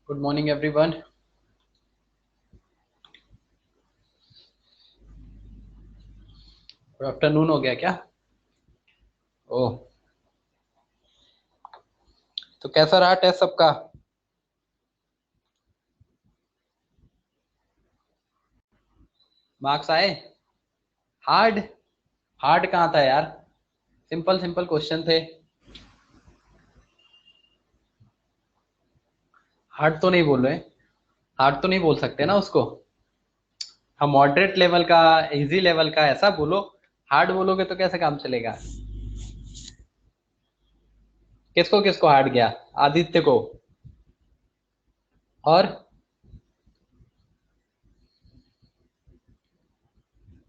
Good morning everyone. Good afternoon हो गया क्या? ओह, तो कैसा रहा टेस्ट सबका? मार्क्स आए? हार्ड? हार्ड कहाँ था यार, सिंपल सिंपल क्वेश्चन थे। हार्ड तो नहीं बोल रहे, हार्ड तो नहीं बोल सकते ना उसको। हम मॉडरेट लेवल का, इजी लेवल का ऐसा बोलो। हार्ड बोलोगे तो कैसे काम चलेगा? किसको किसको हार्ड गया? आदित्य को? और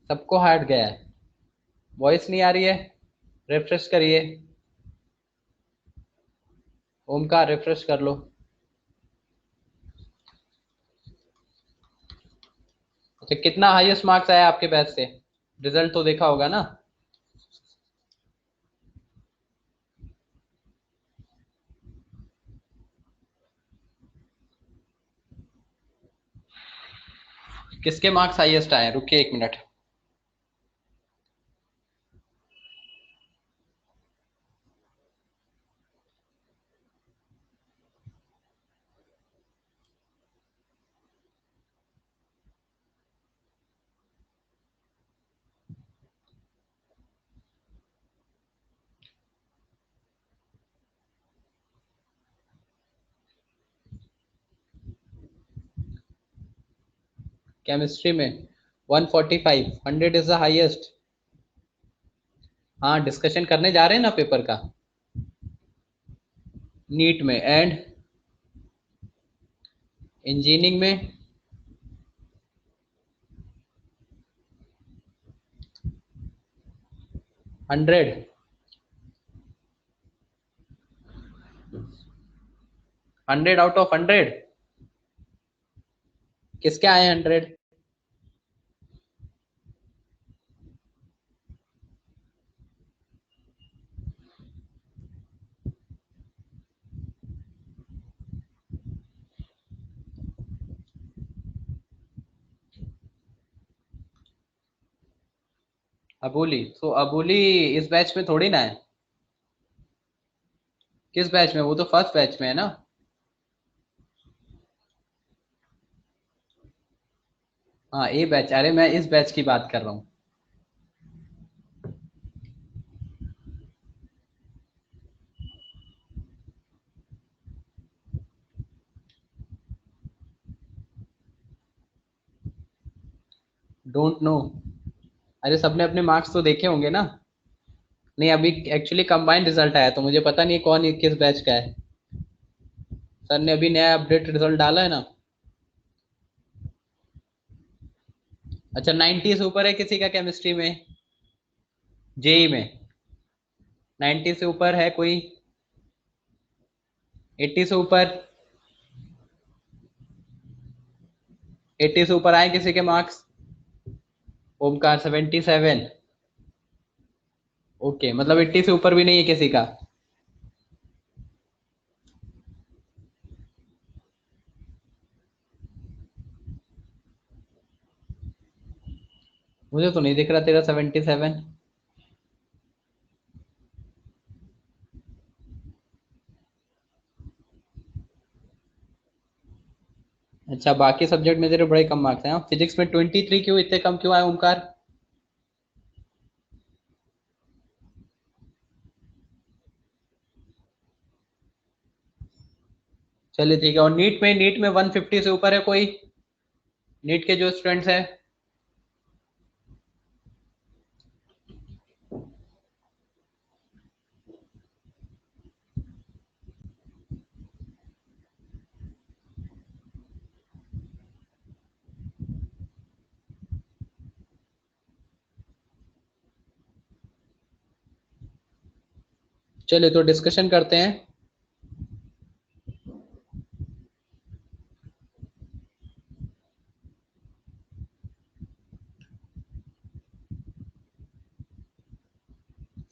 सबको हार्ड गया है? वॉइस नहीं आ रही है, रिफ्रेश करिए। ओमकार रिफ्रेश कर लो। अच्छा, कितना हाईएस्ट मार्क्स आया आपके बैच से? रिजल्ट तो देखा होगा ना? किसके मार्क्स हाईएस्ट आए? रुकिए एक मिनट। केमिस्ट्री में 145, 100 इज द हाईएस्ट। हाँ, डिस्कशन करने जा रहे हैं ना पेपर का, नीट में। एंड इंजीनियरिंग में 100। 100 आउट ऑफ 100? किसके आए 100? अबोली? तो अबोली इस बैच में थोड़ी ना है। किस बैच में? वो तो फर्स्ट बैच में है ना। हाँ, ए बैच। अरे मैं इस बैच की बात कर रहा हूँ। Don't know? अरे सबने अपने मार्क्स तो देखे होंगे ना। नहीं, अभी एक्चुअली कंबाइंड रिजल्ट आया तो मुझे पता नहीं कौन किस बैच का है। सर ने अभी नया अपडेट रिजल्ट डाला है ना। अच्छा, 90 से ऊपर है किसी का केमिस्ट्री में? जेई में 90 से ऊपर है कोई? 80 से ऊपर? 80 से ऊपर आए किसी के मार्क्स? ओमकार 77। ओके, मतलब 80 से ऊपर भी नहीं है किसी का। मुझे तो नहीं दिख रहा तेरा 77। अच्छा, बाकी सब्जेक्ट में तेरे बड़े कम मार्क्स हैं। फिजिक्स में 23 क्यों, इतने कम क्यों आए ओमकार? चलिए ठीक है। और नीट में 150 से ऊपर है कोई? नीट के जो स्टूडेंट्स हैं। चलिए तो डिस्कशन करते हैं।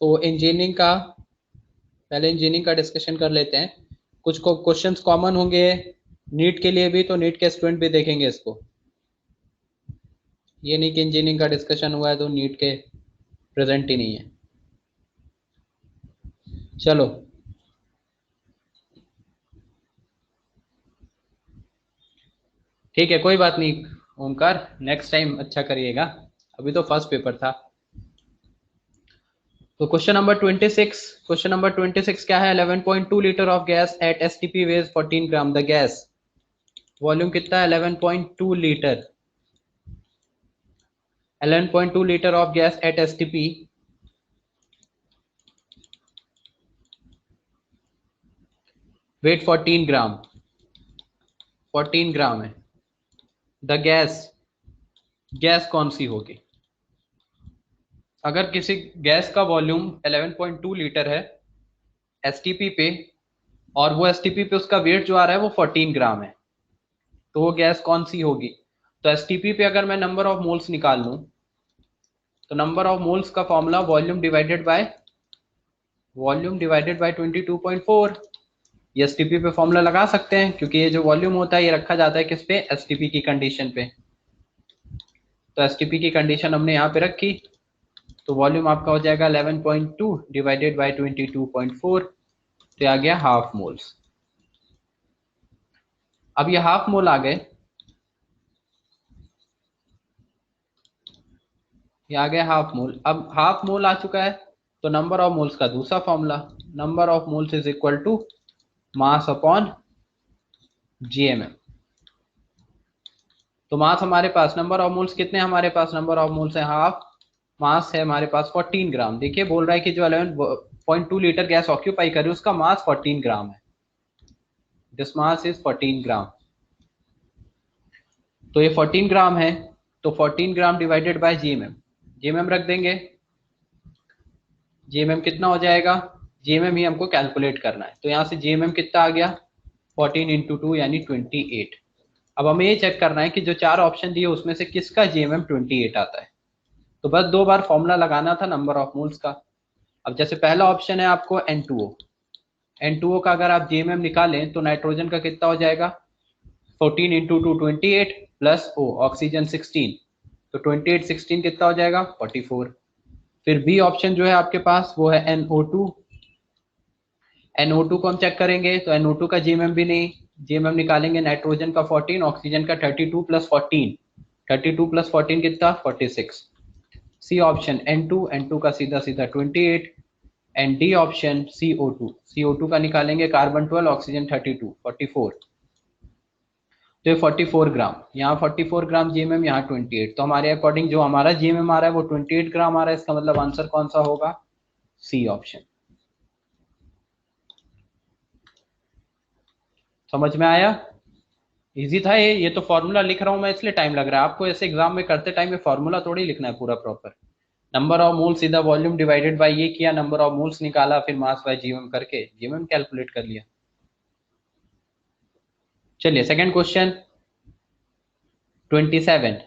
तो इंजीनियरिंग का, पहले इंजीनियरिंग का डिस्कशन कर लेते हैं। कुछ को क्वेश्चंस कॉमन होंगे नीट के लिए भी, तो नीट के स्टूडेंट भी देखेंगे इसको। ये नहीं कि इंजीनियरिंग का डिस्कशन हुआ है तो नीट के प्रेजेंट ही नहीं है। चलो ठीक है, कोई बात नहीं ओमकार, नेक्स्ट टाइम अच्छा करिएगा, अभी तो फर्स्ट पेपर था। तो क्वेश्चन नंबर 26, क्वेश्चन नंबर 26 क्या है? 11.2 litre of gas at STP weighs 14 gram. The gas volume कितना है? 11.2 litre. 11.2 litre of gas at STP weight 14 gram, 14 gram है। द गैस, गैस कौन सी होगी? अगर किसी गैस का वॉल्यूम 11.2 लीटर है एसटीपी पे, और वो एसटीपी पे उसका वेट जो आ रहा है वो 14 ग्राम है, तो वो गैस कौन सी होगी? तो एसटीपी पे अगर मैं नंबर ऑफ मोल्स निकाल लूं, तो नंबर ऑफ मोल्स का फॉर्मूला वॉल्यूम डिवाइडेड बाय 22.4। ये एसटीपी पे फॉर्मूला लगा सकते हैं, क्योंकि ये जो वॉल्यूम होता है ये रखा जाता है किस पे? एसटीपी की कंडीशन पे। तो एसटीपी की कंडीशन हमने यहाँ पे रखी, तो वॉल्यूम आपका हो जाएगा 11.2 डिवाइडेड बाय 22.4, तो आ गया हाफ मोल्स। अब ये हाफ मोल आ गए, ये आ गया हाफ मोल। अब हाफ मोल आ चुका है, तो नंबर ऑफ मोल्स का दूसरा formula, number of moles is equal to mass upon GMM. तो मास हमारे पास, नंबर ऑफ मोल्स कितने हमारे पास? नंबर ऑफ मोल्स है हाफ, मास है हमारे पास 14 ग्राम। देखिए बोल रहा है कि जो 11.2 लीटर गैस ऑक्यूपाई कर रही है उसका मास 14 ग्राम है, दिस मास इज 14 ग्राम। तो ये 14 ग्राम है, तो 14 gram divided by GMM, GMM रख देंगे। जीएमएम कितना हो जाएगा? जीएमएम ही हमको कैलकुलेट करना है, तो यहाँ से जीएमएम कितना आ गया? 14 इंटू 2 यानी 28। अब हमें ये चेक करना है कि जो चार ऑप्शन दिए उसमें से किसका जीएमएम 28 आता है। तो बस दो बार फॉर्मूला लगाना था नंबर ऑफ मोल्स का। अब जैसे पहला ऑप्शन है आपको N2O, N2O का अगर आप जीएमएम निकालें तो नाइट्रोजन का कितना हो जाएगा? 14 इंटू 2 28 प्लस O ऑक्सीजन 16, तो 28 16 कितना हो जाएगा? 44। फिर बी ऑप्शन जो है आपके पास वो है NO2, NO2 को हम चेक करेंगे तो NO2 का जीएमएम भी नहीं, जीएमएम निकालेंगे नाइट्रोजन का 14, ऑक्सीजन का 32 प्लस 14, 32 प्लस 14 कितना? 46। सी ऑप्शन N2, N2 का सीधा सीधा 28, and D option CO2, CO2 का निकालेंगे कार्बन 12, ऑक्सीजन 32, 44। तो ये 44 ग्राम, यहाँ 44 ग्राम जीएमएम, यहाँ 28, तो हमारे अकॉर्डिंग जो हमारा जीएमएम आ रहा है वो 28 ग्राम आ रहा है। इसका मतलब आंसर कौन सा होगा? C option. समझ में आया? इजी था ये तो फॉर्मूला लिख रहा हूं मैं इसलिए टाइम लग रहा है आपको। ऐसे एग्जाम में करते टाइम में फॉर्मूला थोड़ी लिखना है पूरा प्रॉपर। नंबर ऑफ मोल्स सीधा वॉल्यूम डिवाइडेड बाय ये किया, नंबर ऑफ मोल्स निकाला, फिर मास बाय जीएमएम करके जीएमएम कैलकुलेट कर लिया। चलिए सेकंड क्वेश्चन 27,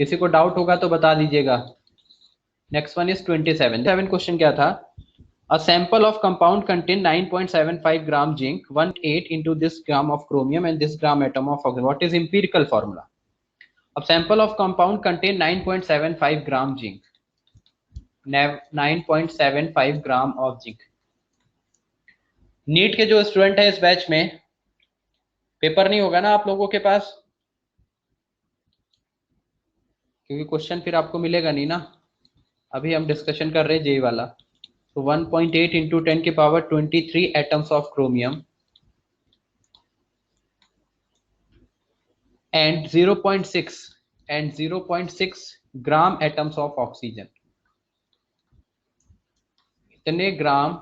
किसी को डाउट होगा तो बता दीजिएगा। नेक्स्ट वन इज 27 क्वेश्चन क्या था? A sample of compound contain 9.75 gram zinc, 1/8 into this gram of chromium and this gram atom of oxygen. What is empirical formula? अब sample of compound contain 9.75 gram zinc, 9.75 gram of zinc. NEET के जो student है इस batch में, paper नहीं होगा ना आप लोगों के पास, क्योंकि क्वेश्चन फिर आपको मिलेगा नहीं ना। अभी हम डिस्कशन कर रहे हैं जेई वाला। तो 1.8 इंटू 10 की power 23 atoms of chromium and 0.6 gram atoms of oxygen. इतने ग्राम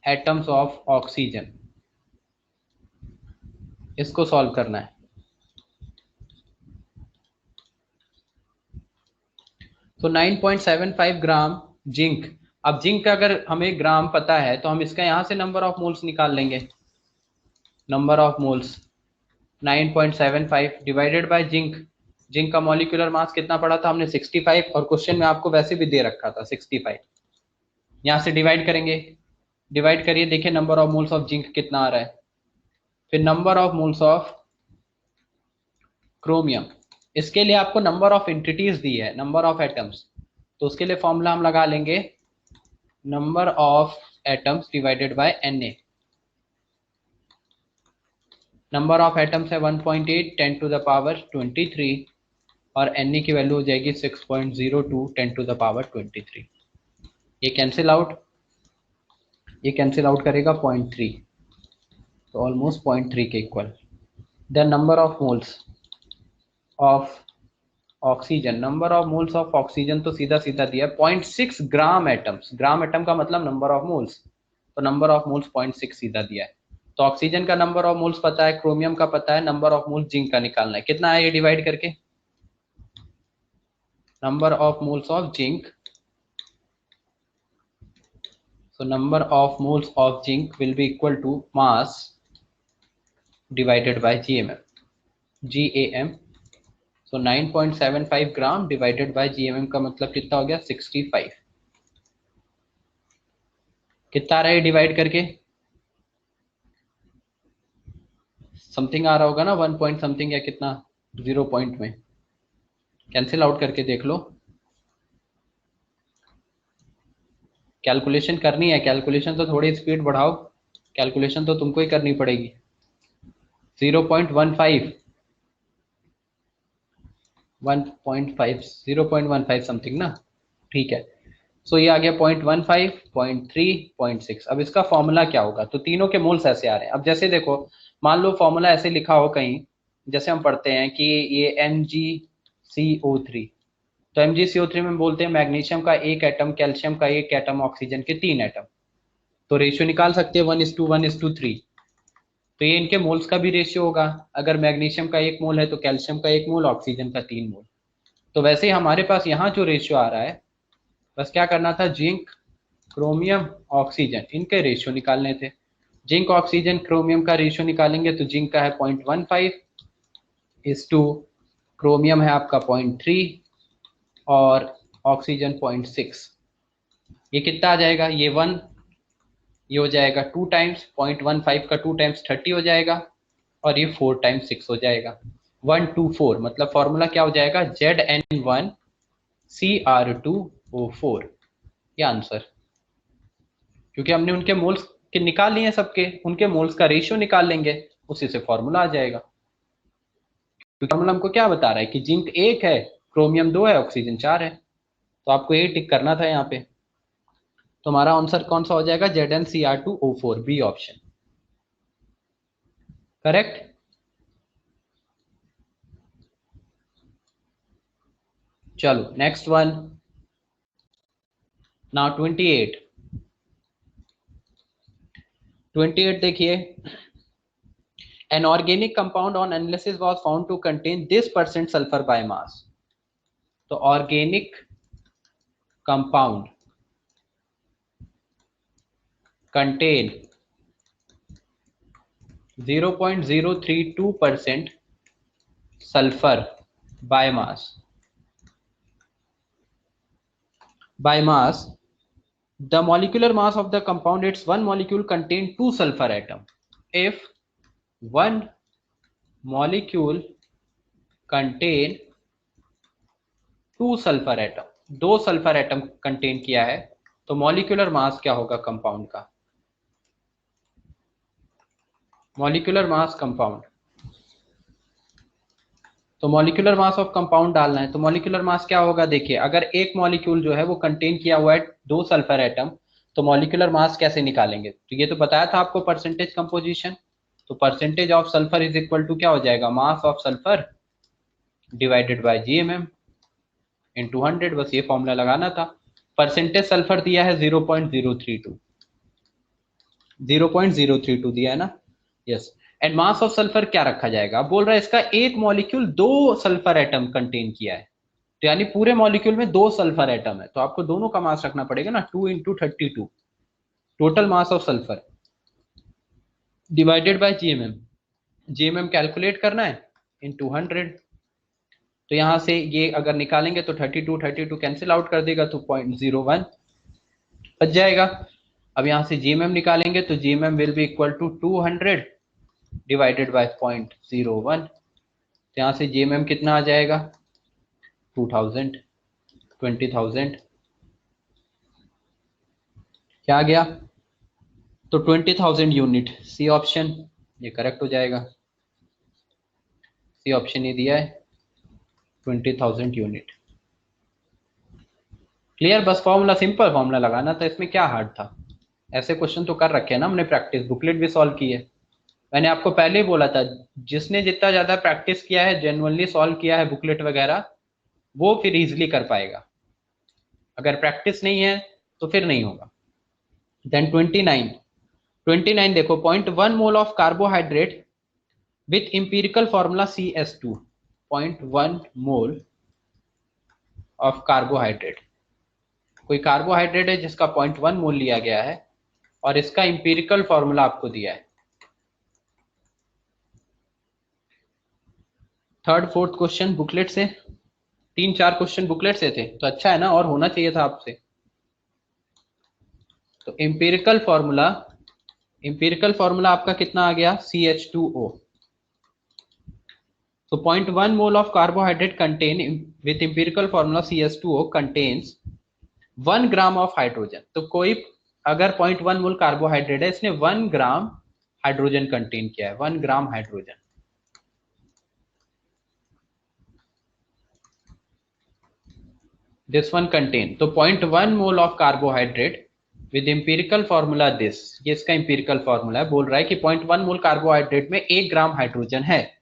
एटम्स ऑफ ऑक्सीजन, इसको सॉल्व करना है। तो 9.75 ग्राम जिंक। अब जिंक का अगर हमें ग्राम पता है तो हम इसका यहां से नंबर ऑफ मोल्स निकाल लेंगे। Number of moles 9.75 divided by zinc, zinc का मॉलिक्यूलर मास कितना पड़ा था हमने? 65, और क्वेश्चन में आपको वैसे भी दे रखा था 65। यहां से डिवाइड करेंगे डिवाइड करिए, देखिए number of moles of zinc कितना आ रहा है, फिर number of moles of chromium. इसके लिए आपको नंबर ऑफ एंटिटीज दी है, नंबर ऑफ एटम्स, तो उसके लिए फॉर्मूला हम लगा लेंगे number of atoms divided by Na। Number of atoms है 1.8 10 टू द पावर 23 और Na की वैल्यू हो जाएगी 6.02 10 टू द पावर 23। ये कैंसिल आउट, ये कैंसिल आउट करेगा 0.3, तो ऑलमोस्ट 0.3 के equal. The number of moles of oxygen, number of moles of oxygen तो सीधा सीधा दिया 0.6 ग्राम एटम्स, ग्राम एटम का मतलब नंबर ऑफ मोल्स, तो नंबर ऑफ मोल्स 0.6 सीधा दिया है। तो ऑक्सीजन का नंबर ऑफ मोल्स पता है, क्रोमियम का पता है, नंबर ऑफ मोल्स जिंक का निकालना है। कितना है ये डिवाइड करके, number of moles of zinc, so number of moles of zinc will be equal to mass divided by GAM। so 9.75 gram divided by GMM का मतलब कितना हो गया 65। कितना आ रहा है डिवाइड करके, समथिंग आ रहा होगा ना, 1 पॉइंट समथिंग या कितना, 0 पॉइंट में। कैंसिल आउट करके देख लो, कैलकुलेशन करनी है, कैलकुलेशन तो थोड़ी स्पीड बढ़ाओ, कैलकुलेशन तो तुमको ही करनी पड़ेगी। 0.15 1.5 0.15 समथिंग ना, ठीक है। सो ये आ गया 0.15 0.3 0.6। अब इसका फॉर्मूला क्या होगा, तो तीनों के मोल्स ऐसे आ रहे हैं। अब जैसे देखो, मान लो फॉर्मूला ऐसे लिखा हो कहीं, जैसे हम पढ़ते हैं कि ये MgCO3, तो MgCO3 में बोलते हैं मैग्नीशियम का एक एटम, कैल्शियम का एक एटम, ऑक्सीजन के 3 एटम, तो रेशियो निकाल सकते हैं 1:1:3। तो ये इनके मोल्स का भी रेशियो होगा, अगर मैग्नीशियम का 1 मोल है तो कैल्शियम का 1 मोल, ऑक्सीजन का 3 मोल। तो वैसे ही हमारे पास यहाँ जो रेशियो आ रहा है, बस क्या करना था, जिंक क्रोमियम ऑक्सीजन इनके रेशियो निकालने थे। जिंक ऑक्सीजन क्रोमियम का रेशियो निकालेंगे तो जिंक का है 0.15:, क्रोमियम है आपका 0.3 और ऑक्सीजन 0.6। ये कितना आ जाएगा, ये 1, ये हो जाएगा 2 टाइम्स 0.15 का 2 टाइम्स 30 हो जाएगा, और ये 4 टाइम्स 6 हो जाएगा, 124। मतलब फॉर्मूला क्या हो जाएगा, Zn1Cr2O4। ये आंसर, क्योंकि हमने उनके मोल्स के निकाल लिए सबके, उनके मोल्स का रेशियो निकाल लेंगे, उसी से फॉर्मूला आ जाएगा। क्योंकि फॉर्मूला हमको क्या बता रहा है कि जिंक 1 है, क्रोमियम 2 है, ऑक्सीजन 4 है, तो आपको ये टिक करना था यहाँ पे। तो हमारा आंसर कौन सा हो जाएगा, Zn Cr2O4, B option, correct. चलो नेक्स्ट वन, नाउ 28 देखिए, an organic compound on analysis was found to contain this % sulfur by mass। तो organic compound contain 0.032% sulfur by mass, the molecular mass of the compound, its one molecule contain 2 sulfur atom। if one molecule contain 2 sulphur atom, 2 sulphur atom contain किया है, तो molecular मास क्या होगा compound का, molecular mass compound. तो molecular mass of compound डालना है, तो मॉलिक्यूलर मास क्या होगा, देखिए अगर एक मॉलिक्यूल जो है वो कंटेन किया हुआ है 2 सल्फर एटम, तो मॉलिक्यूलर मास कैसे निकालेंगे, तो ये तो बताया था आपको परसेंटेज कंपोजिशन। तो percentage of sulphur is equal to क्या हो जाएगा, mass of sulphur divided by GMM into 100, बस ये फॉर्मूला लगाना था। परसेंटेज सल्फर दिया है 0.032, 0.032 दिया है ना, yes. And mass of sulphur क्या रखा जाएगा, अब बोल रहा है इसका एक मॉलिक्यूल 2 सल्फर एटम कंटेन किया है, तो यानी पूरे मॉलिक्यूल में 2 सल्फर एटम है, तो आपको दोनों का मास रखना पड़ेगा ना, 2 × 32 total mass of sulphur divided by GMM। GMM calculate करना है इंटू 100, तो यहां से ये अगर निकालेंगे तो 32 32 कैंसिल आउट कर देगा, तो 0.01 बच जाएगा। अब यहाँ से जीएमएम निकालेंगे तो GMM will be equal to 200 divided by 0.01। तो यहाँ से जीएमएम कितना आ जाएगा 2000, 20,000 क्या आ गया, तो 20,000 यूनिट, सी ऑप्शन ये करेक्ट हो जाएगा। सी ऑप्शन ये दिया है 20,000 यूनिट। क्लियर, बस फॉर्मूला सिंपल फॉर्मूला लगाना था, इसमें क्या हार्ड था। ऐसे क्वेश्चन तो कर रखे हैं ना हमने, प्रैक्टिस बुकलेट भी सॉल्व की है। मैंने आपको पहले ही बोला था जिसने जितना ज्यादा प्रैक्टिस किया है, जेन्युइनली सॉल्व किया है बुकलेट वगैरह, वो फिर इजिली कर पाएगा। अगर प्रैक्टिस नहीं है तो फिर नहीं होगा। देन 29 देखो, 0.1 mole of carbohydrate with empirical formula CS2, 0.1 mole of carbohydrate. कोई कार्बोहाइड्रेट है जिसका 0.1 मोल लिया गया है और इसका इंपिरिकल फॉर्मूला आपको दिया है। थर्ड फोर्थ क्वेश्चन बुकलेट से, 3-4 क्वेश्चन बुकलेट से थे तो अच्छा है ना, और होना चाहिए था आपसे। तो इंपिरिकल फॉर्मूला आपका कितना आ गया CH2O। तो 0.1 mole of carbohydrate contain with empirical formula CH2O contains 1 gram of hydrogen. तो कोई अगर 0.1 मोल कार्बोहाइड्रेट है, इसने 1 ग्राम हाइड्रोजन कंटेन किया है, 1 gram hydrogen. This one contain, तो 0.1 mole of carbohydrate with empirical formula this, ये इसका इंपिरिकल फॉर्मूला है, बोल रहा है कि 0.1 मोल कार्बोहाइड्रेट में 1 ग्राम हाइड्रोजन है।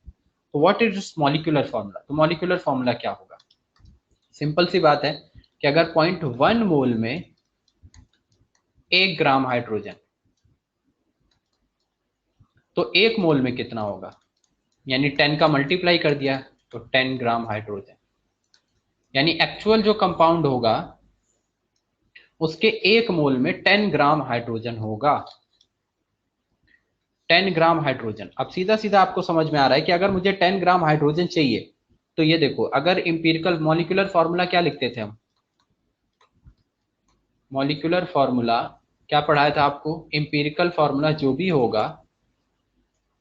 तो what is this molecular formula, तो मॉलिक्यूलर फॉर्मूला क्या होगा। सिंपल सी बात है कि अगर 0.1 मोल में 1 ग्राम हाइड्रोजन, तो 1 मोल में कितना होगा, यानी 10 का मल्टीप्लाई कर दिया तो 10 ग्राम हाइड्रोजन, यानी एक्चुअल जो कंपाउंड होगा उसके 1 मोल में 10 ग्राम हाइड्रोजन होगा। 10 ग्राम हाइड्रोजन। अब सीधा सीधा आपको समझ में आ रहा है कि अगर मुझे 10 ग्राम हाइड्रोजन चाहिए, तो ये देखो, अगर इंपिरिकल मॉलिक्यूलर फॉर्मूला क्या लिखते थे हम, मॉलिक्यूलर फॉर्मूला क्या पढ़ाया था आपको, इंपिरिकल फॉर्मूला जो भी होगा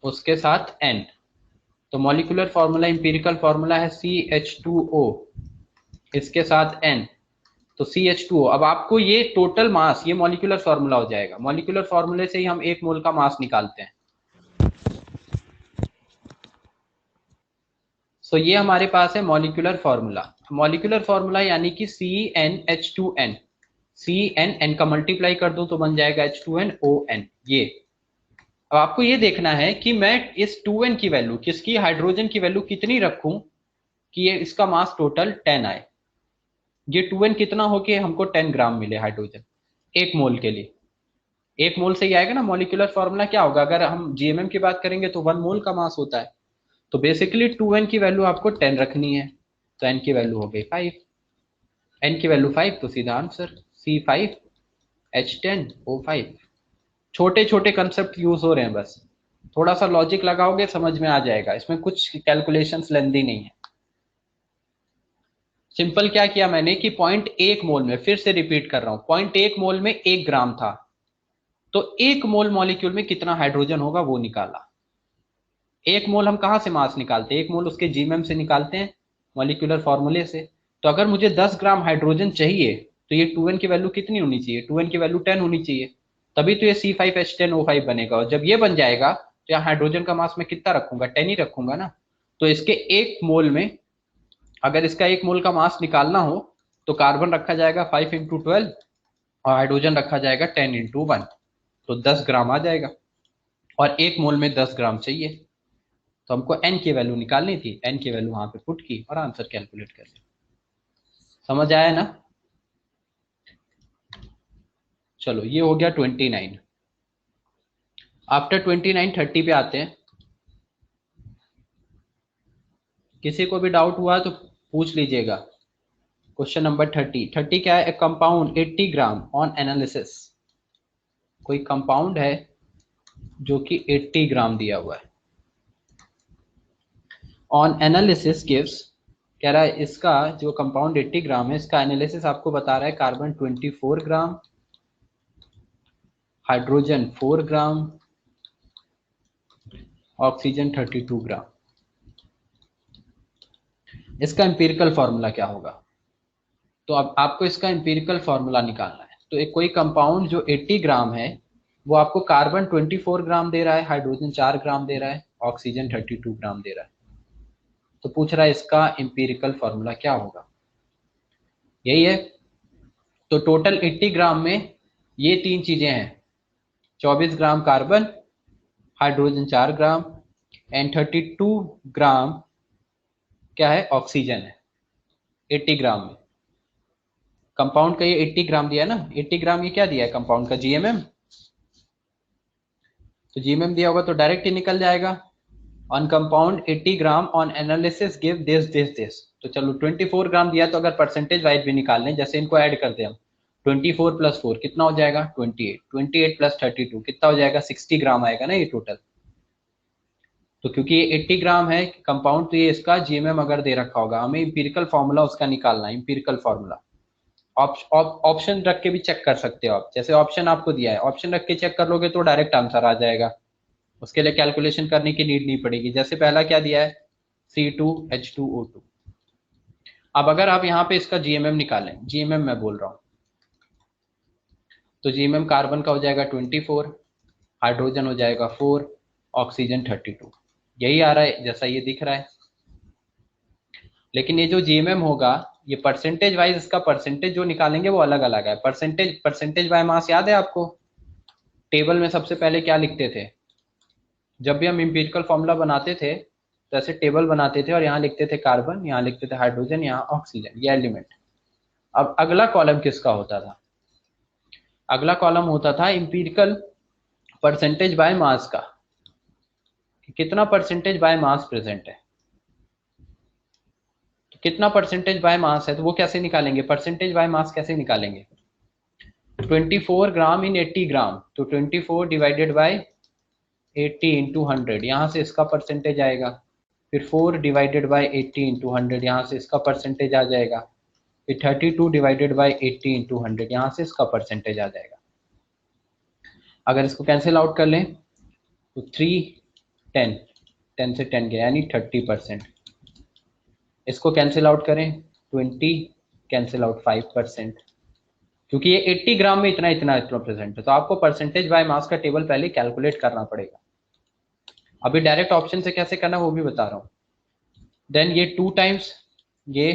उसके साथ n। तो मॉलिक्यूलर फॉर्मूला इंपिरिकल फॉर्मूला है CH2O, इसके साथ n, तो CH2O। अब आपको ये टोटल मास, ये मॉलिक्यूलर फॉर्मूला हो जाएगा। मॉलिक्यूलर फॉर्मूले से ही हम 1 मोल का मास निकालते हैं। सो ये हमारे पास है मॉलिक्यूलर फॉर्मूला। मॉलिक्यूलर फॉर्मूला यानी कि CnH2n, CnN का मल्टीप्लाई कर दो तो बन जाएगा H2NON। ये अब आपको ये देखना है कि मैं इस 2n की वैल्यू, किसकी, हाइड्रोजन की वैल्यू कितनी रखूं कि ये इसका मास टोटल 10 आए। ये 2n कितना हो कि हमको 10 ग्राम मिले हाइड्रोजन 1 मोल के लिए। 1 मोल से ही आएगा ना। मॉलिक्यूलर फॉर्मूला क्या होगा, अगर हम जीएमएम की बात करेंगे तो 1 मोल का मास होता है। तो बेसिकली 2n की वैल्यू आपको 10 रखनी है, तो n की वैल्यू हो गई 5, n की वैल्यू 5, तो सीधा आंसर C5H10O5। छोटे छोटे कंसेप्ट यूज हो रहे हैं, बस थोड़ा सा लॉजिक लगाओगे समझ में आ जाएगा, इसमें कुछ कैलकुलेशंस लेंदी नहीं है। सिंपल क्या किया मैंने कि 0.1 मोल में, फिर से रिपीट कर रहा हूं, 0.1 मोल में 1 ग्राम था, तो 1 मोल मॉलिक्यूल में कितना हाइड्रोजन होगा वो निकाला। 1 मोल हम कहां से मास निकालते हैं, 1 मोल उसके जीएमएम से निकालते हैं, मॉलिक्यूलर फॉर्मूले से। तो अगर मुझे 10 ग्राम हाइड्रोजन चाहिए तो ये 2n की वैल्यू कितनी होनी चाहिए, 2n की वैल्यू 10 होनी चाहिए, तभी तो ये C5H10O5 बनेगा। और जब ये बन जाएगा तो यहाँ हाइड्रोजन का मास मैं कितना रखूंगा, 10 ही रखूंगा ना। तो इसके 1 मोल में, अगर इसका 1 मोल का मास निकालना हो तो कार्बन रखा जाएगा 5 × 12 और हाइड्रोजन रखा जाएगा 10 × 1, तो 10 ग्राम आ जाएगा। और 1 मोल में 10 ग्राम चाहिए, तो हमको n की वैल्यू निकालनी थी, n की वैल्यू वहां पे पुट की और आंसर कैलकुलेट कर लिया। समझ आया ना। चलो ये हो गया 29। आफ्टर 29 30 पे आते हैं। किसी को भी डाउट हुआ तो पूछ लीजिएगा। क्वेश्चन नंबर 30 क्या है, कंपाउंड 80 ग्राम ऑन एनालिसिस। कोई कंपाउंड है जो कि 80 ग्राम दिया हुआ है, ऑन एनालिसिस गिव्स, कह रहा है इसका जो कंपाउंड 80 ग्राम है, इसका एनालिसिस आपको बता रहा है कार्बन 24 ग्राम, हाइड्रोजन 4 ग्राम, ऑक्सीजन 32 ग्राम। इसका एम्पिरिकल फॉर्मूला क्या होगा? तो अब आपको इसका एम्पिरिकल फॉर्मूला निकालना है। तो एक कोई कंपाउंड जो 80 ग्राम है वो आपको कार्बन 24 ग्राम दे रहा है, हाइड्रोजन 4 ग्राम दे रहा है, ऑक्सीजन 32 ग्राम दे रहा है। तो पूछ रहा है इसका एम्पिरिकल फॉर्मूला क्या होगा, यही है। तो टोटल 80 ग्राम में ये तीन चीजें हैं, 24 gram carbon, hydrogen 4 gram and 32 ग्राम क्या है, ऑक्सीजन है 80 ग्राम में। कंपाउंड का ये 80 ग्राम दिया है ना, 80 ग्राम ये क्या दिया है कंपाउंड का, जीएमएम। तो जीएमएम दिया होगा तो डायरेक्ट ही निकल जाएगा। On compound 80 gram on analysis give this. तो चलो 24 ग्राम दिया, तो अगर परसेंटेज वाइज भी निकाल लें, जैसे इनको ऐड करते हैं हम, 24 प्लस 4 कितना हो जाएगा 28, 28 प्लस 32 कितना हो जाएगा 60 ग्राम आएगा ना ये टोटल। तो क्योंकि ये 80 ग्राम है कंपाउंड, तो ये इसका जीएमएम अगर दे रखा होगा, हमें इंपिरिकल फॉर्मूला उसका निकालना है, इंपिरिकल फॉर्मूला। ऑप्शन रख के भी चेक कर सकते हो आप, जैसे ऑप्शन आपको दिया है, ऑप्शन रख के चेक कर लोगे तो डायरेक्ट आंसर आ जाएगा, उसके लिए कैलकुलेशन करने की नीड नहीं पड़ेगी। जैसे पहला क्या दिया है, C2H2O2। अब अगर आप यहाँ पे इसका जीएमएम निकालें, जीएमएम मैं बोल रहा हूँ, तो जीएमएम कार्बन का हो जाएगा 24, हाइड्रोजन हो जाएगा 4, ऑक्सीजन 32, यही आ रहा है जैसा ये दिख रहा है। लेकिन ये जो जीएमएम होगा ये परसेंटेज वाइज, इसका परसेंटेज जो निकालेंगे वो अलग अलग है। परसेंटेज बाय मास याद है आपको, टेबल में सबसे पहले क्या लिखते थे, जब भी हम इंपिरिकल फॉर्मूला बनाते थे तो ऐसे टेबल बनाते थे और यहाँ लिखते थे कार्बन, यहाँ लिखते थे हाइड्रोजन, यहाँ ऑक्सीजन, ये एलिमेंट। अब अगला कॉलम किसका होता था, अगला कॉलम होता था इंपिरिकल परसेंटेज बाय मास का, कितना परसेंटेज बाय मास प्रेजेंट है। तो कितना परसेंटेज बाय मास है, तो वो कैसे निकालेंगे, परसेंटेज बाय मास कैसे निकालेंगे, 24 ग्राम इन 80 ग्राम, तो 24 डिवाइडेड बाय 80 इंटू 100, यहाँ से इसका परसेंटेज आएगा। फिर 4 डिवाइडेड बाय 80 इंटू 100, यहाँ से इसका परसेंटेज आ जाएगा। फिर 32 डिवाइडेड बाय 80 इंटू 100, यहाँ से इसका परसेंटेज आ जाएगा। अगर इसको कैंसिल आउट कर लें तो 3 10 10 से 10 गया यानी 30%। इसको कैंसिल आउट करें 20, कैंसिल आउट 5%, क्योंकि ये 80 ग्राम में इतना इतना इतना प्रेजेंट है। तो आपको परसेंटेज बाय मास का टेबल पहले कैलकुलेट करना पड़ेगा। अभी डायरेक्ट ऑप्शन से कैसे करना वो भी बता रहा हूँ। देन ये 2 टाइम्स ये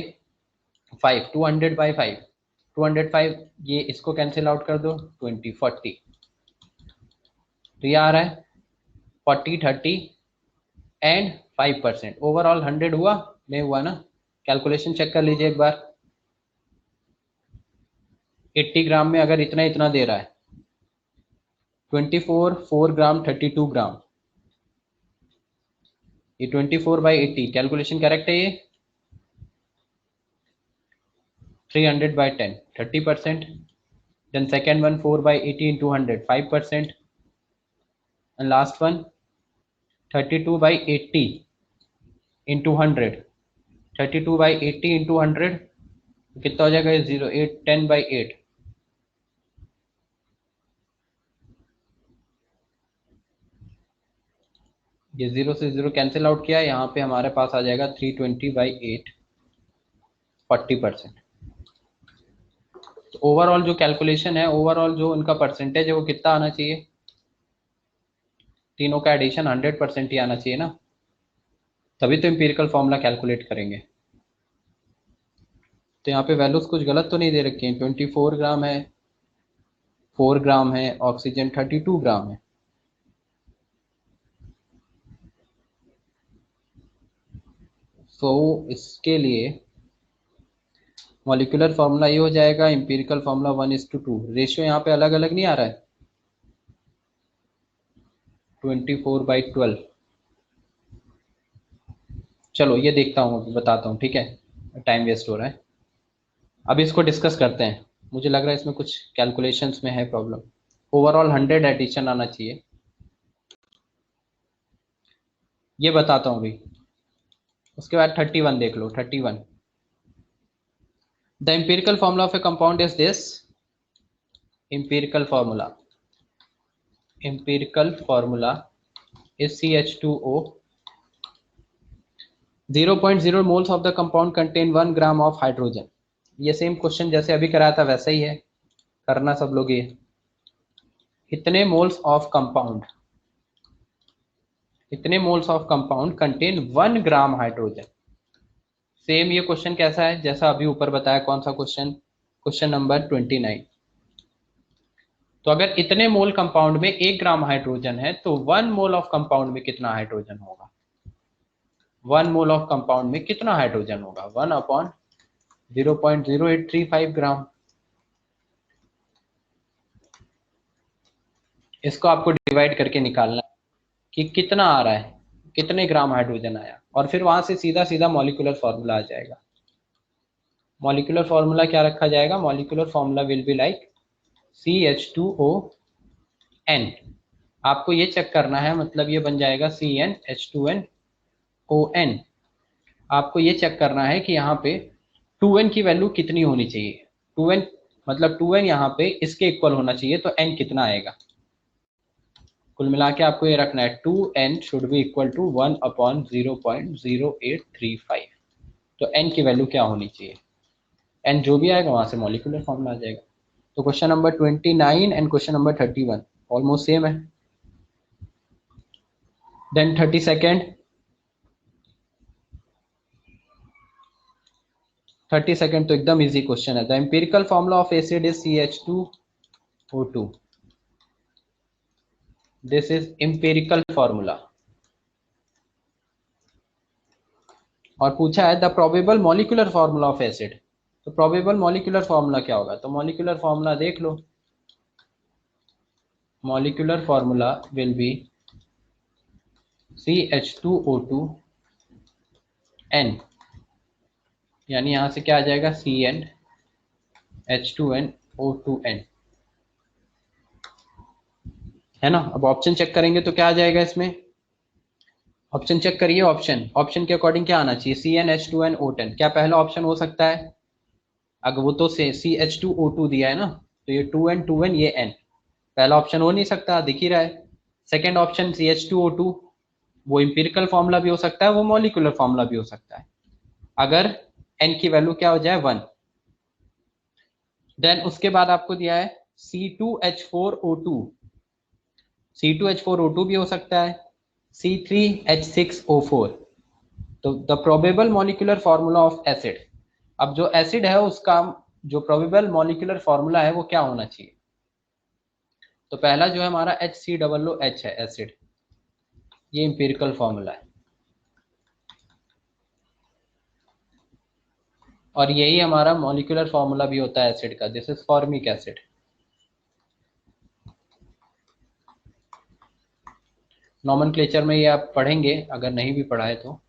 5, 200 बाई 5, 205, ये इसको कैंसिल आउट कर दो 20 40, तो ये आ रहा है 40 30 एंड 5%, ओवरऑल 100 हुआ नहीं हुआ ना, कैलकुलेशन चेक कर लीजिए एक बार। 80 ग्राम में अगर इतना इतना दे रहा है, 24 4 ग्राम 32 ग्राम, ये 24 बाई 80, कैलकुलेशन करेक्ट है ये, 300 by 10 30%, then second one 4 by 80 into 100 5%, and last one 32 by 80 into 100, 32 by 80 into 100 कितना हो जाएगा, ये 0 8 10 बाई 8, ये 0 से 0 कैंसिल आउट किया, यहाँ पे हमारे पास आ जाएगा 320 बाई 8 40%। तो ओवरऑल जो कैलकुलेशन है, ओवरऑल जो उनका परसेंटेज है वो कितना आना चाहिए, तीनों का एडिशन 100% ही आना चाहिए ना, तभी तो इंपिरिकल फॉर्मूला कैलकुलेट करेंगे। तो यहाँ पे वैल्यूज कुछ गलत तो नहीं दे रखी हैं, 24 ग्राम है, 4 ग्राम है, ऑक्सीजन 32 ग्राम है। तो इसके लिए मॉलिक्यूलर फार्मूला ये हो जाएगा, इंपिरिकल फार्मूला 1:2, रेशियो यहाँ पे अलग अलग नहीं आ रहा है, 24/12। चलो ये देखता हूँ, बताता हूँ, ठीक है, टाइम वेस्ट हो रहा है। अब इसको डिस्कस करते हैं, मुझे लग रहा है इसमें कुछ कैलकुलेशंस में है प्रॉब्लम। ओवरऑल 100 एडिशन आना चाहिए, ये बताता हूँ अभी। उसके बाद 31 देख लो, 31, the empirical formula of a compound is this, empirical formula empirical formula is CH2O. 0.0 moles of the compound contain 1 gram of hydrogen. ये सेम क्वेश्चन जैसे अभी कराया था वैसा ही है, करना सब लोग। ये इतने मोल्स ऑफ कंपाउंड, इतने moles of compound contain 1 gram hydrogen. Same ये क्वेश्चन कैसा है जैसा अभी ऊपर बताया, कौन सा क्वेश्चन, क्वेश्चन नंबर 29। तो अगर इतने मोल कंपाउंड में 1 ग्राम हाइड्रोजन है तो 1 मोल ऑफ कंपाउंड में कितना हाइड्रोजन होगा? 1 मोल ऑफ कंपाउंड में कितना हाइड्रोजन होगा? 1/0.0835 ग्राम। इसको आपको डिवाइड करके निकालना कि कितना आ रहा है, कितने ग्राम हाइड्रोजन आया, और फिर वहां से सीधा सीधा मॉलिक्यूलर फॉर्मूला आ जाएगा। मॉलिक्यूलर फॉर्मूला क्या रखा जाएगा? Molecular formula will be like CH2ON। आपको ये चेक करना है, मतलब ये बन जाएगा CnH2nOn। आपको ये चेक करना है कि यहाँ पे 2n की वैल्यू कितनी होनी चाहिए। 2n मतलब 2n यहाँ पे इसके इक्वल होना चाहिए, तो n कितना आएगा? कुल मिला के आपको ये रखना है 2n should be equal to 1/0.0835। तो n की वैल्यू क्या होनी चाहिए? n जो भी आएगा वहां से मॉलिक्यूलर फॉर्मूला आ जाएगा। तो question number 29 and question number 31 almost same है। देन 32nd तो एकदम इजी क्वेश्चन है। The empirical formula of acid is CH2O2। This is empirical formula. और पूछा है the probable molecular formula of acid. तो प्रोबेबल मॉलिक्यूलर फॉर्मूला क्या होगा? तो मॉलिक्यूलर फॉर्मूला देख लो। Molecular formula will be CH2O2N, यानी यहां से क्या आ जाएगा? CnH2nO2n, है ना। अब ऑप्शन चेक करेंगे तो क्या आ जाएगा इसमें? ऑप्शन चेक करिए। ऑप्शन के अकॉर्डिंग क्या आना चाहिए? CnH2nO10। क्या पहला ऑप्शन हो सकता है? अगर वो तो CH2O2 दिया है ना, तो ये 2n ये n, पहला ऑप्शन हो नहीं सकता, दिख ही रहा है। सेकेंड ऑप्शन CH2O2, वो इंपिरिकल फॉर्मूला भी हो सकता है, वो मॉलिक्यूलर फॉर्मूला भी हो सकता है, अगर n की वैल्यू क्या हो जाए? 1। देन उसके बाद आपको दिया है C2H4O2। C2H4O2 भी हो सकता है, C3H6O4। तो the probable molecular formula of acid, अब जो एसिड है उसका जो प्रोबेबल मॉलिक्यूलर फॉर्मूला है वो क्या होना चाहिए? तो पहला जो है हमारा HCOOH है एसिड, ये इंपिरिकल फॉर्मूला है, और यही हमारा मॉलिक्यूलर फॉर्मूला भी होता है एसिड का। This is formic acid. Nomenclature में ये आप पढ़ेंगे, अगर नहीं भी पढ़ा है तो।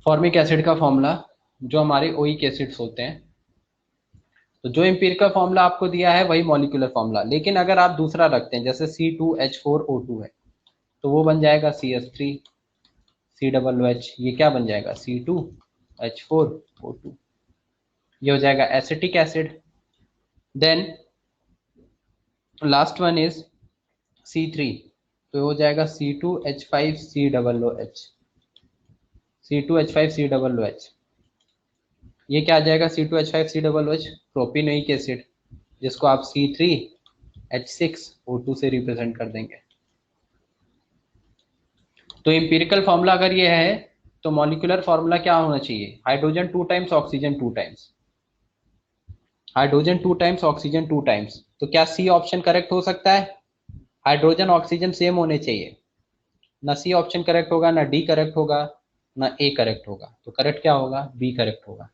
फॉर्मिक एसिड का फॉर्मूला जो हमारे ओइक एसिड्स होते हैं, तो जो इंपिरिकल फॉर्मूला आपको दिया है वही मॉलिक्यूलर फॉर्मूला। लेकिन अगर आप दूसरा रखते हैं, जैसे C2H4O2 है, तो वो बन जाएगा CH3COOH। ये क्या बन जाएगा? C2H4O2। ये हो जाएगा acetic acid. Then last one is C3, तो हो जाएगा C2H5COOH। C2H5COOH ये क्या आ जाएगा? C2H5COOH प्रोपिनोइक एसिड, जिसको आप C3H6O2 से रिप्रेजेंट कर देंगे। तो इंपिरिकल फॉर्मूला अगर ये है तो मॉलिक्यूलर फॉर्मूला क्या होना चाहिए? Hydrogen 2 times, oxygen 2 times. Hydrogen 2 times, oxygen 2 times. तो क्या सी ऑप्शन करेक्ट हो सकता है? हाइड्रोजन ऑक्सीजन सेम होने चाहिए। ना सी ऑप्शन करेक्ट होगा, ना डी करेक्ट होगा, ना ए करेक्ट होगा। तो करेक्ट क्या होगा? बी करेक्ट होगा।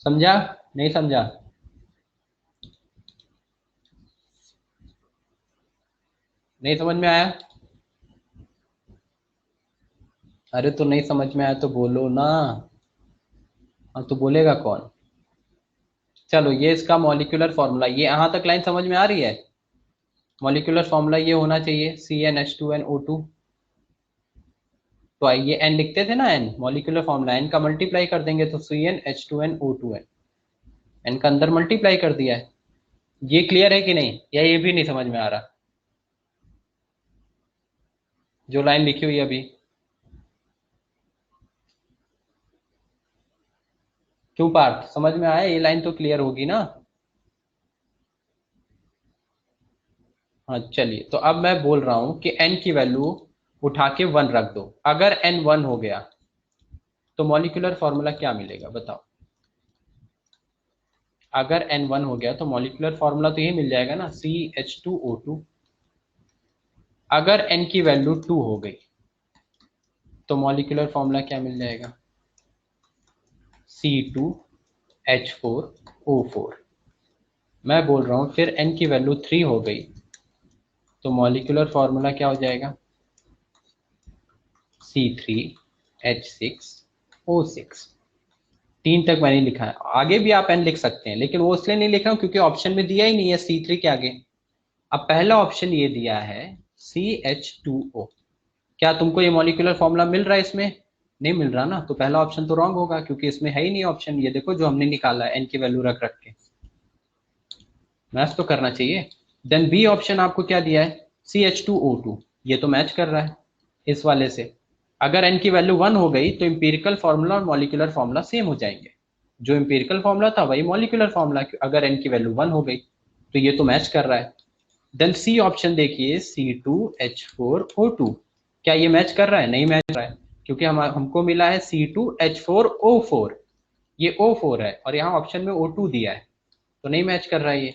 समझा? नहीं समझा? नहीं समझ में आया? अरे तो नहीं समझ में आया तो बोलो ना। हाँ तो बोलेगा कौन? चलो ये इसका मॉलिक्यूलर फॉर्मूला, ये यहां तक लाइन समझ में आ रही है? मॉलिक्यूलर फॉर्मूला ये होना चाहिए CnH2nO2। तो ये n लिखते थे ना, n मॉलिक्यूलर फॉर्मूला, n का मल्टीप्लाई कर देंगे तो CnH2nO2n, n का अंदर मल्टीप्लाई कर दिया है। ये क्लियर है कि नहीं, या ये भी नहीं समझ में आ रहा जो लाइन लिखी हुई है अभी? क्यों पार्थ, समझ में आया? ये लाइन तो क्लियर होगी ना? हाँ चलिए, तो अब मैं बोल रहा हूं कि n की वैल्यू उठा के 1 रख दो। अगर n 1 हो गया तो मॉलिक्यूलर फॉर्मूला क्या मिलेगा बताओ? अगर n 1 हो गया तो मॉलिक्यूलर फॉर्मूला तो यही मिल जाएगा ना, CH2O2। अगर n की वैल्यू 2 हो गई तो मॉलिक्यूलर फॉर्मूला क्या मिल जाएगा? C2H4O4। मैं बोल रहा हूँ फिर n की वैल्यू 3 हो गई तो मॉलिक्यूलर फॉर्मूला क्या हो जाएगा? C3H6O6। 3 तक मैंने लिखा है, आगे भी आप n लिख सकते हैं, लेकिन वो इसलिए नहीं लिख रहा हूँ क्योंकि ऑप्शन में दिया ही नहीं है C3 के आगे। अब पहला ऑप्शन ये दिया है CH2O। क्या तुमको ये मॉलिक्यूलर फॉर्मूला मिल रहा है इसमें? नहीं मिल रहा ना, तो पहला ऑप्शन तो रॉन्ग होगा क्योंकि इसमें है ही नहीं ऑप्शन। ये देखो जो हमने निकाला है n की वैल्यू रख रख के, मैच तो करना चाहिए। देन बी ऑप्शन आपको क्या दिया है? CH2O2। ये तो मैच कर रहा है इस वाले से। अगर n की वैल्यू 1 हो गई तो इंपेरिकल फार्मूला और मॉलिक्यूलर फार्मूला सेम हो जाएंगे। जो इंपेरिकल फार्मूला था वही मॉलिक्यूलर फार्मूला, अगर n की वैल्यू 1 हो गई तो ये तो मैच कर रहा है। देन सी ऑप्शन देखिए, C2H4O2। क्या ये मैच कर रहा है? नहीं मैच कर रहा है क्योंकि हमको मिला है C2H4O4। ये O4 है और यहाँ ऑप्शन में O2 दिया है, तो नहीं मैच कर रहा है ये।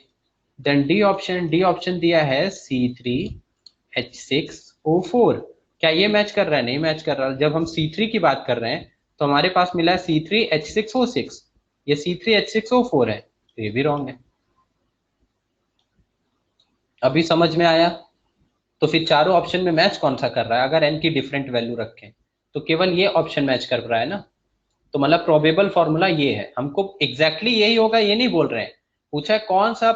देन डी ऑप्शन दिया है C3H6O4। क्या ये मैच कर रहा है? नहीं मैच कर रहा। जब हम C3 की बात कर रहे हैं तो हमारे पास मिला है C3H6O6, ये C3H6O4 है, तो ये भी रॉन्ग है। अभी समझ में आया? तो फिर चारों ऑप्शन में मैच कौन सा कर रहा है? अगर n की डिफरेंट वैल्यू रखें तो केवल ये ऑप्शन मैच कर रहा है ना। तो मतलब प्रोबेबल फॉर्मूला ये है, हमको एग्जैक्टली यही होगा ये नहीं बोल रहे हैं। पूछा है कौन सा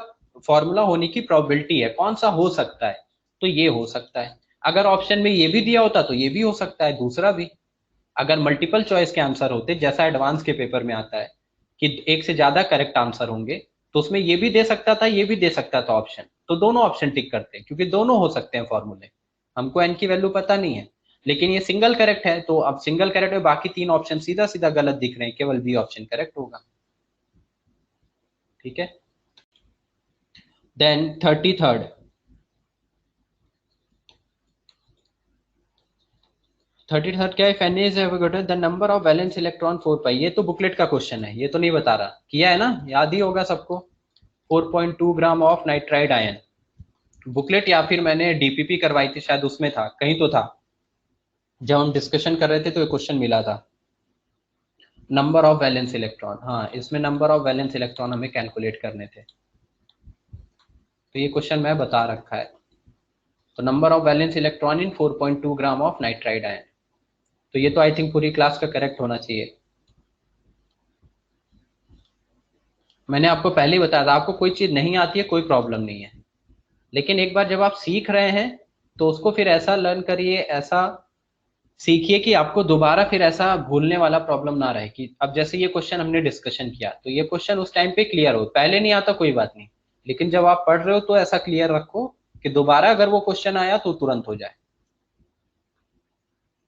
फॉर्मूला होने की प्रोबेबिलिटी है, कौन सा हो सकता है, तो ये हो सकता है। अगर ऑप्शन में ये भी दिया होता तो ये भी हो सकता है, दूसरा भी। अगर मल्टीपल चॉइस के आंसर होते जैसा एडवांस के पेपर में आता है कि एक से ज्यादा करेक्ट आंसर होंगे, तो उसमें ये भी दे सकता था, ये भी दे सकता था ऑप्शन, तो दोनों ऑप्शन टिक करते हैं क्योंकि दोनों हो सकते हैं फॉर्मूले। हमको एन की वैल्यू पता नहीं है, लेकिन ये सिंगल करेक्ट है, तो अब सिंगल करेक्ट में बाकी 3 ऑप्शन सीधा सीधा गलत दिख रहे हैं, केवल बी ऑप्शन करेक्ट होगा। ठीक है। देन 33rd क्या है? Fan is the number of valence electron 4 पाई। ये तो बुकलेट का क्वेश्चन है, ये तो नहीं बता रहा, किया है ना, याद ही होगा सबको। 4.2 gram of nitride ion. Booklet या फिर मैंने डीपीपी करवाई थी शायद, उसमें था, कहीं तो था। जब हम डिस्कशन कर रहे थे तो ये क्वेश्चन मिला था। नंबर ऑफ वैलेंस इलेक्ट्रॉन, हाँ इसमें नंबर ऑफ वैलेंस इलेक्ट्रॉन हमें कैलकुलेट करने थे, तो ये क्वेश्चन मैं बता रखा है। तो number of valence electron in 4.2 gram of nitride ion. तो ये तो आई थिंक पूरी क्लास का करेक्ट होना चाहिए। मैंने आपको पहले ही बताया था, आपको कोई चीज नहीं आती है कोई प्रॉब्लम नहीं है, लेकिन एक बार जब आप सीख रहे हैं तो उसको फिर ऐसा लर्न करिए, ऐसा सीखिए कि आपको दोबारा फिर ऐसा भूलने वाला प्रॉब्लम ना रहे। कि अब जैसे ये क्वेश्चन हमने डिस्कशन किया तो ये क्वेश्चन उस टाइम पे क्लियर हो, पहले नहीं आता कोई बात नहीं, लेकिन जब आप पढ़ रहे हो तो ऐसा क्लियर रखो कि दोबारा अगर वो क्वेश्चन आया तो तुरंत हो जाए।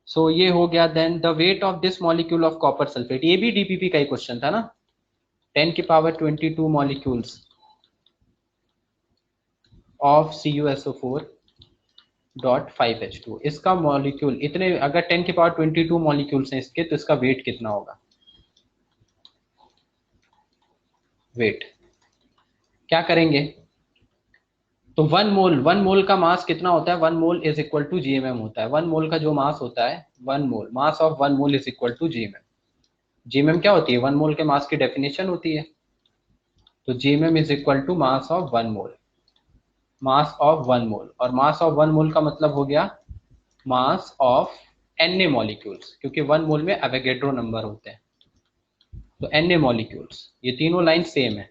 सो ये हो गया। Then the weight of this molecule of copper sulphate, ये भी डीपीपी का ही क्वेश्चन था ना। 10⁻22 मॉलिक्यूल्स ऑफ CuSO4.5H2। इसका मॉलिक्यूल इतने, अगर 10⁻22 मॉलिक्यूल्स हैं इसके, तो इसका वेट कितना होगा? वेट क्या करेंगे? तो 1 मोल का मास कितना होता है? 1 mole is equal to GMM होता है। 1 मोल का जो मास होता है, 1 mole mass of 1 mole is equal to GMM। GMM क्या होती है? 1 मोल के मास की डेफिनेशन होती है। तो GMM is equal to mass of 1 mole. Mass of 1 mole, और मास ऑफ 1 मोल का मतलब हो गया मास ऑफ Na मॉलिक्यूल्स, क्योंकि 1 मोल में एवोगैड्रो नंबर होते हैं। तो Na मॉलिक्यूल्स, ये तीनों लाइन सेम है।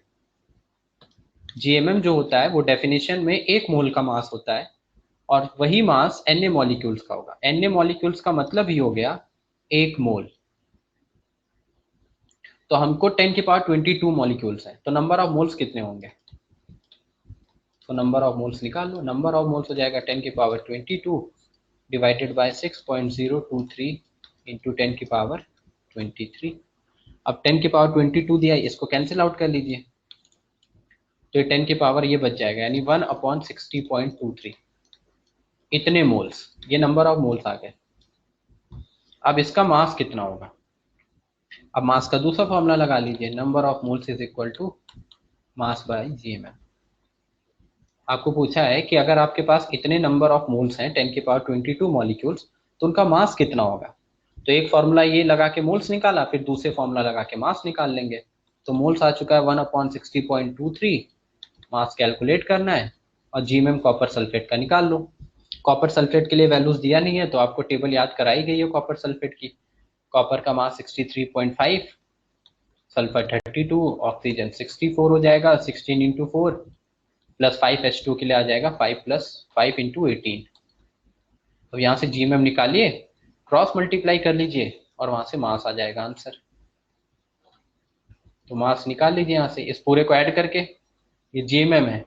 GMM जो होता है वो डेफिनेशन में 1 मोल का मास होता है, और वही मास Na मॉलिक्यूल्स का होगा। Na मॉलिक्यूल्स का मतलब ही हो गया 1 मोल। तो हमको 10⁻22 मॉलिक्यूल्स है, तो नंबर ऑफ मोल्स कितने होंगे? तो नंबर ऑफ मोल्स निकाल लो। नंबर ऑफ मोल्स हो जाएगा 10 की पावर 22 डिवाइडेड बाय 6.023 इंटू 10 की पावर 23। अब 10 की पावर 22 दिया है, इसको कैंसिल आउट कर लीजिए, तो 10 की पावर ये बच जाएगा, यानी 1/60.23 इतने मोल्स, ये नंबर ऑफ मोल्स आ गए। अब इसका मास कितना होगा? अब मास का दूसरा फॉर्मूला लगा लीजिए, number of moles is equal to mass by GMM. आपको पूछा है कि अगर आपके पास इतने नंबर ऑफ मोल्स हैं 10 की पावर 22 मॉलिक्यूल्स, तो उनका मास कितना होगा? तो एक फॉर्मूला ये लगा के मोल्स निकाला, फिर दूसरे फॉर्मूला लगा के मास निकाल लेंगे। तो मोल्स आ चुका है 1/60.23, मास कैलकुलेट करना है और जीएमएम कॉपर सल्फेट का निकाल लो। कॉपर सल्फेट के लिए वैल्यूज दिया नहीं है, तो आपको टेबल याद कराई गई है कॉपर सल्फेट की। कॉपर का मास 63.5, सल्फर 32, ऑक्सीजन 64 हो जाएगा, 16 इंटू 4 प्लस 5H2 के लिए आ जाएगा 5 प्लस 5 इंटू 18। अब यहाँ से जीएमएम निकालिए, क्रॉस मल्टीप्लाई कर लीजिए और वहां से मास आ जाएगा आंसर। तो मास निकाल लीजिए यहाँ से, इस पूरे को ऐड करके, ये जीएमएम है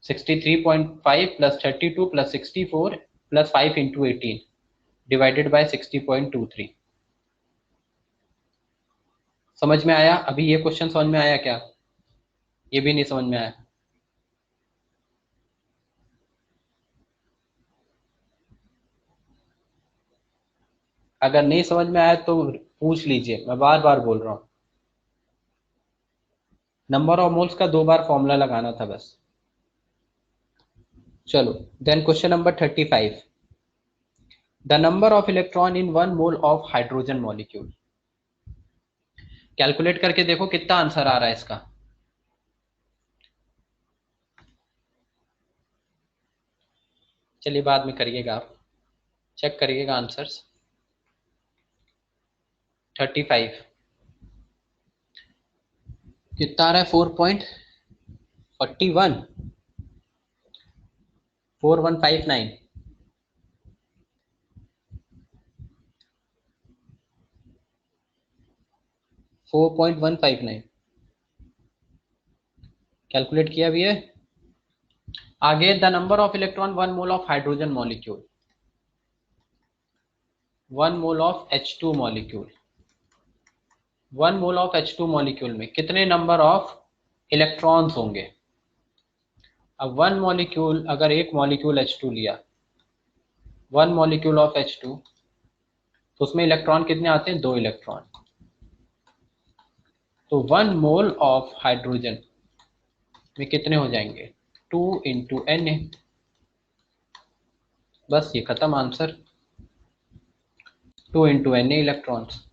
63.5 plus 32 plus 64 plus 5 into 18 divided by 60.23। समझ में आया? अभी ये क्वेश्चन समझ में आया क्या? ये भी नहीं समझ में आया? अगर नहीं समझ में आया तो पूछ लीजिए, मैं बार बार बोल रहा हूँ। नंबर ऑफ मोल्स का 2 बार फॉर्मूला लगाना था बस। चलो, then question number 35, the number of electron in 1 mole of hydrogen molecule. Calculate करके देखो कितना आंसर आ रहा है इसका। चलिए बाद में करिएगा, आप चेक करिएगा आंसर्स। 35 कितना आ रहा है? 4.41, 4159, 4.159 कैलकुलेट किया भी है। आगे, the number of electron 1 mole of hydrogen molecule, 1 mole of H2 molecule, 1 mole of H2 molecule में कितने नंबर ऑफ इलेक्ट्रॉन्स होंगे? अब 1 मॉलिक्यूल, अगर एक मॉलिक्यूल H2 लिया, 1 मॉलिक्यूल ऑफ H2, तो उसमें इलेक्ट्रॉन कितने आते हैं? 2 इलेक्ट्रॉन। तो 1 मोल ऑफ हाइड्रोजन में कितने हो जाएंगे? 2 इंटू Na। बस ये खत्म answer. 2 into Na electrons,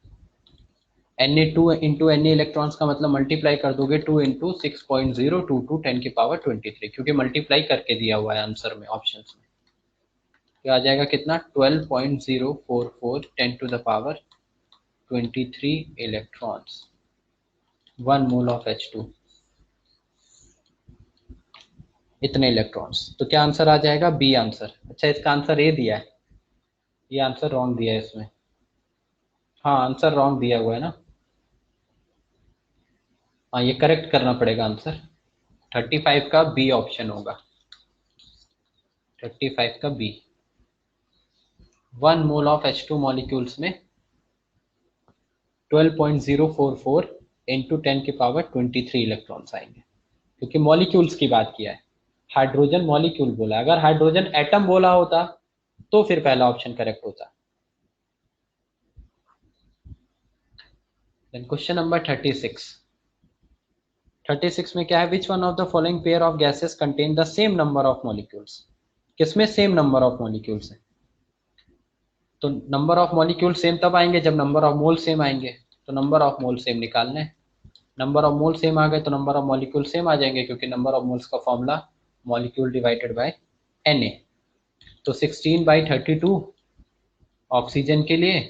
Na 2 into Na electrons का मतलब मल्टीप्लाई कर दोगे 2 इंटू 6.022 10 की पावर 23, क्योंकि मल्टीप्लाई करके दिया हुआ है आंसर में, ऑप्शन में। तो आ जाएगा कितना? 12.044 10 to the power 23 electrons, 1 mole of H2, इतने इलेक्ट्रॉन्स। तो क्या आंसर आ जाएगा? B answer. अच्छा, इसका आंसर ए दिया है, ये आंसर रॉन्ग दिया है इसमें। हाँ, आंसर रॉन्ग दिया हुआ है ना। हाँ, ये करेक्ट करना पड़ेगा आंसर। 35 का बी ऑप्शन होगा, 35 का B. 1 mole of H2 molecules में 12.044 इंटू 10 की पावर 23 इलेक्ट्रॉन्स आएंगे, क्योंकि मॉलिक्यूल्स की बात किया है, हाइड्रोजन मॉलिक्यूल बोला। अगर हाइड्रोजन एटम बोला होता तो फिर पहला ऑप्शन करेक्ट होता। देन क्वेश्चन नंबर 36 में क्या है? Which one of the following pair of gases contain the same number of molecules. किसमें सेम नंबर ऑफ मॉलिक्यूल्स है? तो नंबर ऑफ मॉलिक्यूल सेम तब आएंगे जब नंबर ऑफ मोल सेम आएंगे। तो नंबर ऑफ मोल सेम निकालना है। नंबर ऑफ मोल सेम आ गए तो नंबर ऑफ मॉलिक्यूल सेम आ जाएंगे, क्योंकि नंबर ऑफ मोल्स का formula molecule divided by Na। तो 16/32 ऑक्सीजन के लिए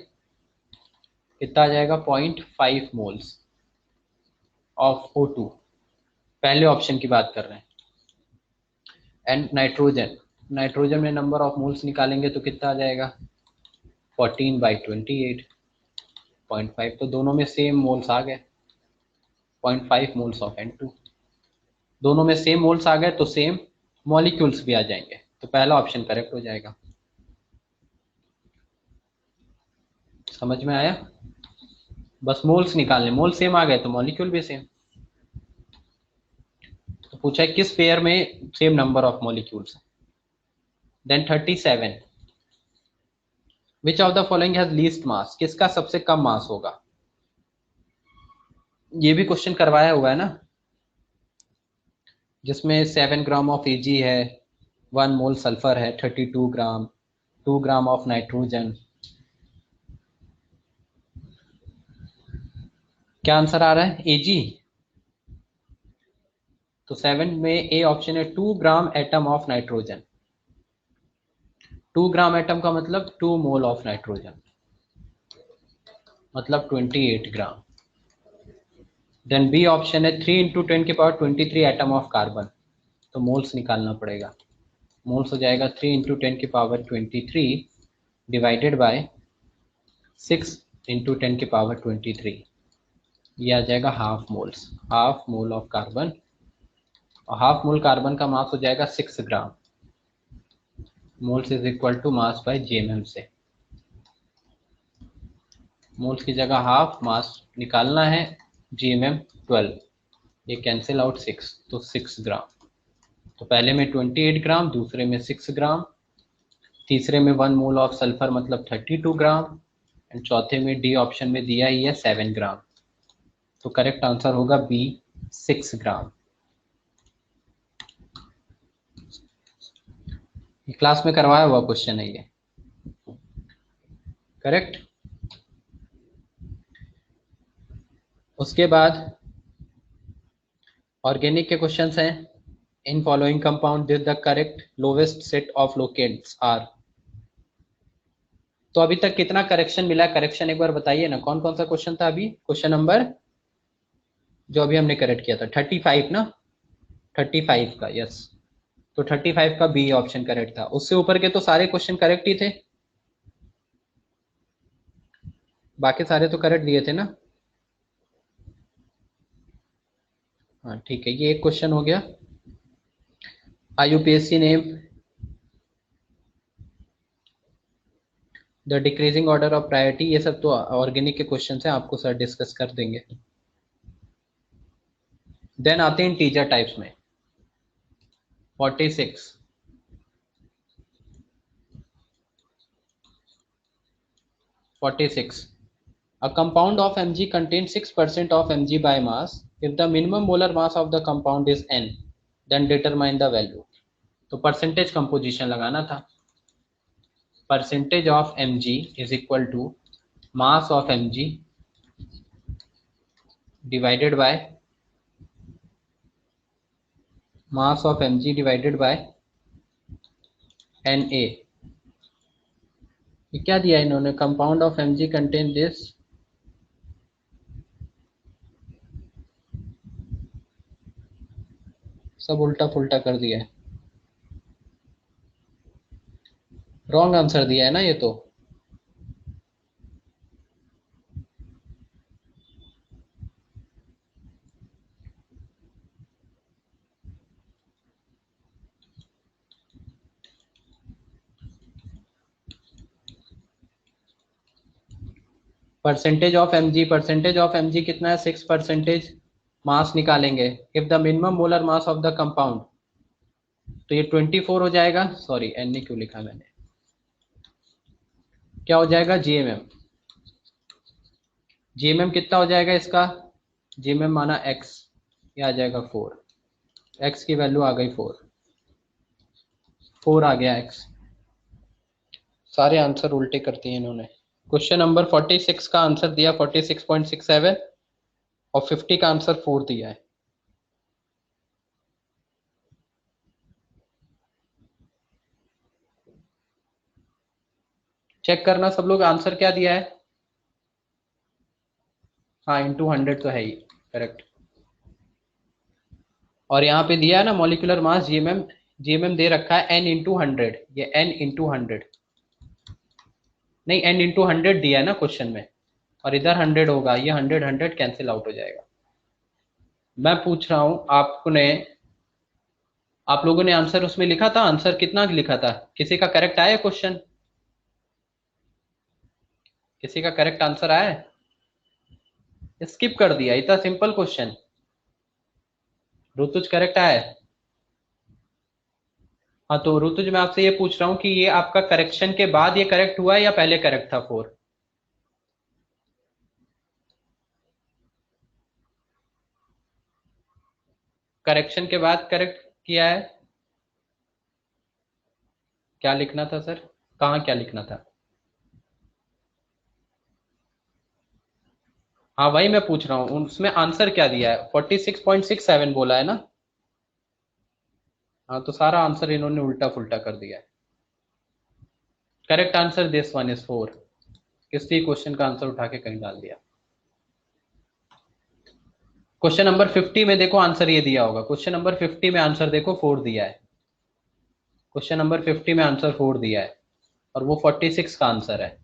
कितना आ जाएगा? 0.5 मोल्स ऑफ O2, पहले ऑप्शन की बात कर रहे हैं। एंड नाइट्रोजन में नंबर ऑफ मोल्स निकालेंगे तो कितना आ जाएगा? 14/28, 0.5। तो दोनों में सेम मोल्स आ गए, 0.5 मोल्स ऑफ N2। दोनों में सेम मोल्स आ गए तो सेम मॉलिक्यूल्स भी आ जाएंगे, तो पहला ऑप्शन करेक्ट हो जाएगा। समझ में आया? बस मोल्स निकालने, मोल सेम आ गए तो मॉलिक्यूल भी सेम। तो पूछा है किस पेयर में same number of molecules. Then 37, which of the following has least mass, किसका सबसे कम मास होगा। ये भी क्वेश्चन करवाया हुआ है ना, जिसमें 7 ग्राम ऑफ Ag है, 1 मोल सल्फर है, 32 ग्राम, 2 ग्राम ऑफ नाइट्रोजन। क्या आंसर आ रहा है? Ag। तो 7 में ए ऑप्शन है 2 gram atom of nitrogen. 2 gram atom का मतलब 2 मोल ऑफ नाइट्रोजन, मतलब 28 ग्राम। देन बी ऑप्शन है 3 इंटू 10 की पावर 23 एटम ऑफ कार्बन। तो मोल्स निकालना पड़ेगा। मोल्स हो जाएगा 3 इंटू 10 की पावर 23 डिवाइडेड बाय 6 इंटू 10 की पावर 23। ये आ जाएगा half moles, half mole of carbon. और हाफ मोल कार्बन का मास हो जाएगा 6 gram. Moles is equal to mass by GMM से। मोल्स की जगह हाफ, मास निकालना है जीएमएम 12, ये कैंसिल आउट 6, तो 6 ग्राम। तो पहले में 28 ग्राम, दूसरे में 6 ग्राम, तीसरे में 1 मोल ऑफ सल्फर मतलब 32 ग्राम, एंड चौथे में डी ऑप्शन में दिया ही है 7 ग्राम। तो करेक्ट आंसर होगा बी, 6 ग्राम। ये क्लास में करवाया हुआ क्वेश्चन है ये। करेक्ट। उसके बाद ऑर्गेनिक के क्वेश्चंस हैं। In following compound the correct lowest set of locants are. तो अभी तक कितना करेक्शन मिला? करेक्शन एक बार बताइए ना, कौन कौन सा क्वेश्चन था अभी? क्वेश्चन नंबर जो अभी हमने करेक्ट किया था 35 ना, 35 का, यस। तो 35 का बी ऑप्शन करेक्ट था। उससे ऊपर के तो सारे क्वेश्चन करेक्ट ही थे, बाकी सारे तो करेक्ट दिए थे ना। हाँ ठीक है, ये एक क्वेश्चन हो गया। IUPAC name the decreasing order of priority, ये सब तो ऑर्गेनिक के क्वेश्चन हैं, आपको सर डिस्कस कर देंगे। देन आते हैं इंटीजर टाइप्स में। 46, a compound of Mg contains 6% of Mg by mass. If the minimum molar mass of the compound is N, then determine the value. तो परसेंटेज कंपोजिशन लगाना था। Percentage of Mg is equal to mass of Mg divided by mass of Mg divided by Na। ये क्या दिया इन्होंने? Compound of Mg contain this, सब उल्टा पुल्टा कर दिया है, रॉन्ग आंसर दिया है ना ये तो। परसेंटेज ऑफ Mg कितना है? 6%। मास निकालेंगे, if the minimum molar mass of the compound, तो ये 24 हो जाएगा। सॉरी, Na क्यों लिखा मैंने? क्या हो जाएगा? जीएमएम कितना हो जाएगा इसका? जीएमएम माना x, ये आ जाएगा 4, x की वैल्यू आ गई 4 आ गया x। सारे आंसर उल्टे करते हैं इन्होंने। क्वेश्चन नंबर 46 का आंसर दिया 46.67 और 50 का आंसर 4 दिया है। चेक करना सब लोग, आंसर क्या दिया है। हाँ, इंटू 100 तो है ही, करेक्ट। और यहाँ पे दिया है ना मॉलिक्यूलर मास जीएमएम, जीएमएम दे रखा है n इंटू 100, ये n इंटू 100 नहीं, n इंटू 100 दिया है ना क्वेश्चन में, और इधर 100 होगा, ये 100 कैंसिल आउट हो जाएगा। मैं पूछ रहा हूँ आपने आप लोगों ने आंसर उसमें लिखा था, आंसर कितना लिखा था? किसी का करेक्ट आया क्वेश्चन? किसी का करेक्ट आंसर आया है? स्किप कर दिया, इतना सिंपल क्वेश्चन। ऋतुज करेक्ट आया है? हाँ तो ऋतुज मैं आपसे ये पूछ रहा हूँ कि ये आपका करेक्शन के बाद ये करेक्ट हुआ है या पहले करेक्ट था 4? करेक्शन के बाद करेक्ट किया है? क्या लिखना था सर? कहाँ क्या लिखना था? हाँ वही मैं पूछ रहा हूँ, उसमें आंसर क्या दिया है? 46.67 बोला है ना? हाँ तो सारा आंसर इन्होंने उल्टा फुल्टा कर दिया है। Correct answer this one is 4। किसी क्वेश्चन का आंसर उठा के कहीं डाल दिया। क्वेश्चन नंबर 50 में देखो आंसर ये दिया होगा, क्वेश्चन नंबर 50 में आंसर देखो 4 दिया है। क्वेश्चन नंबर 50 में आंसर 4 दिया है और वो 46 का आंसर है,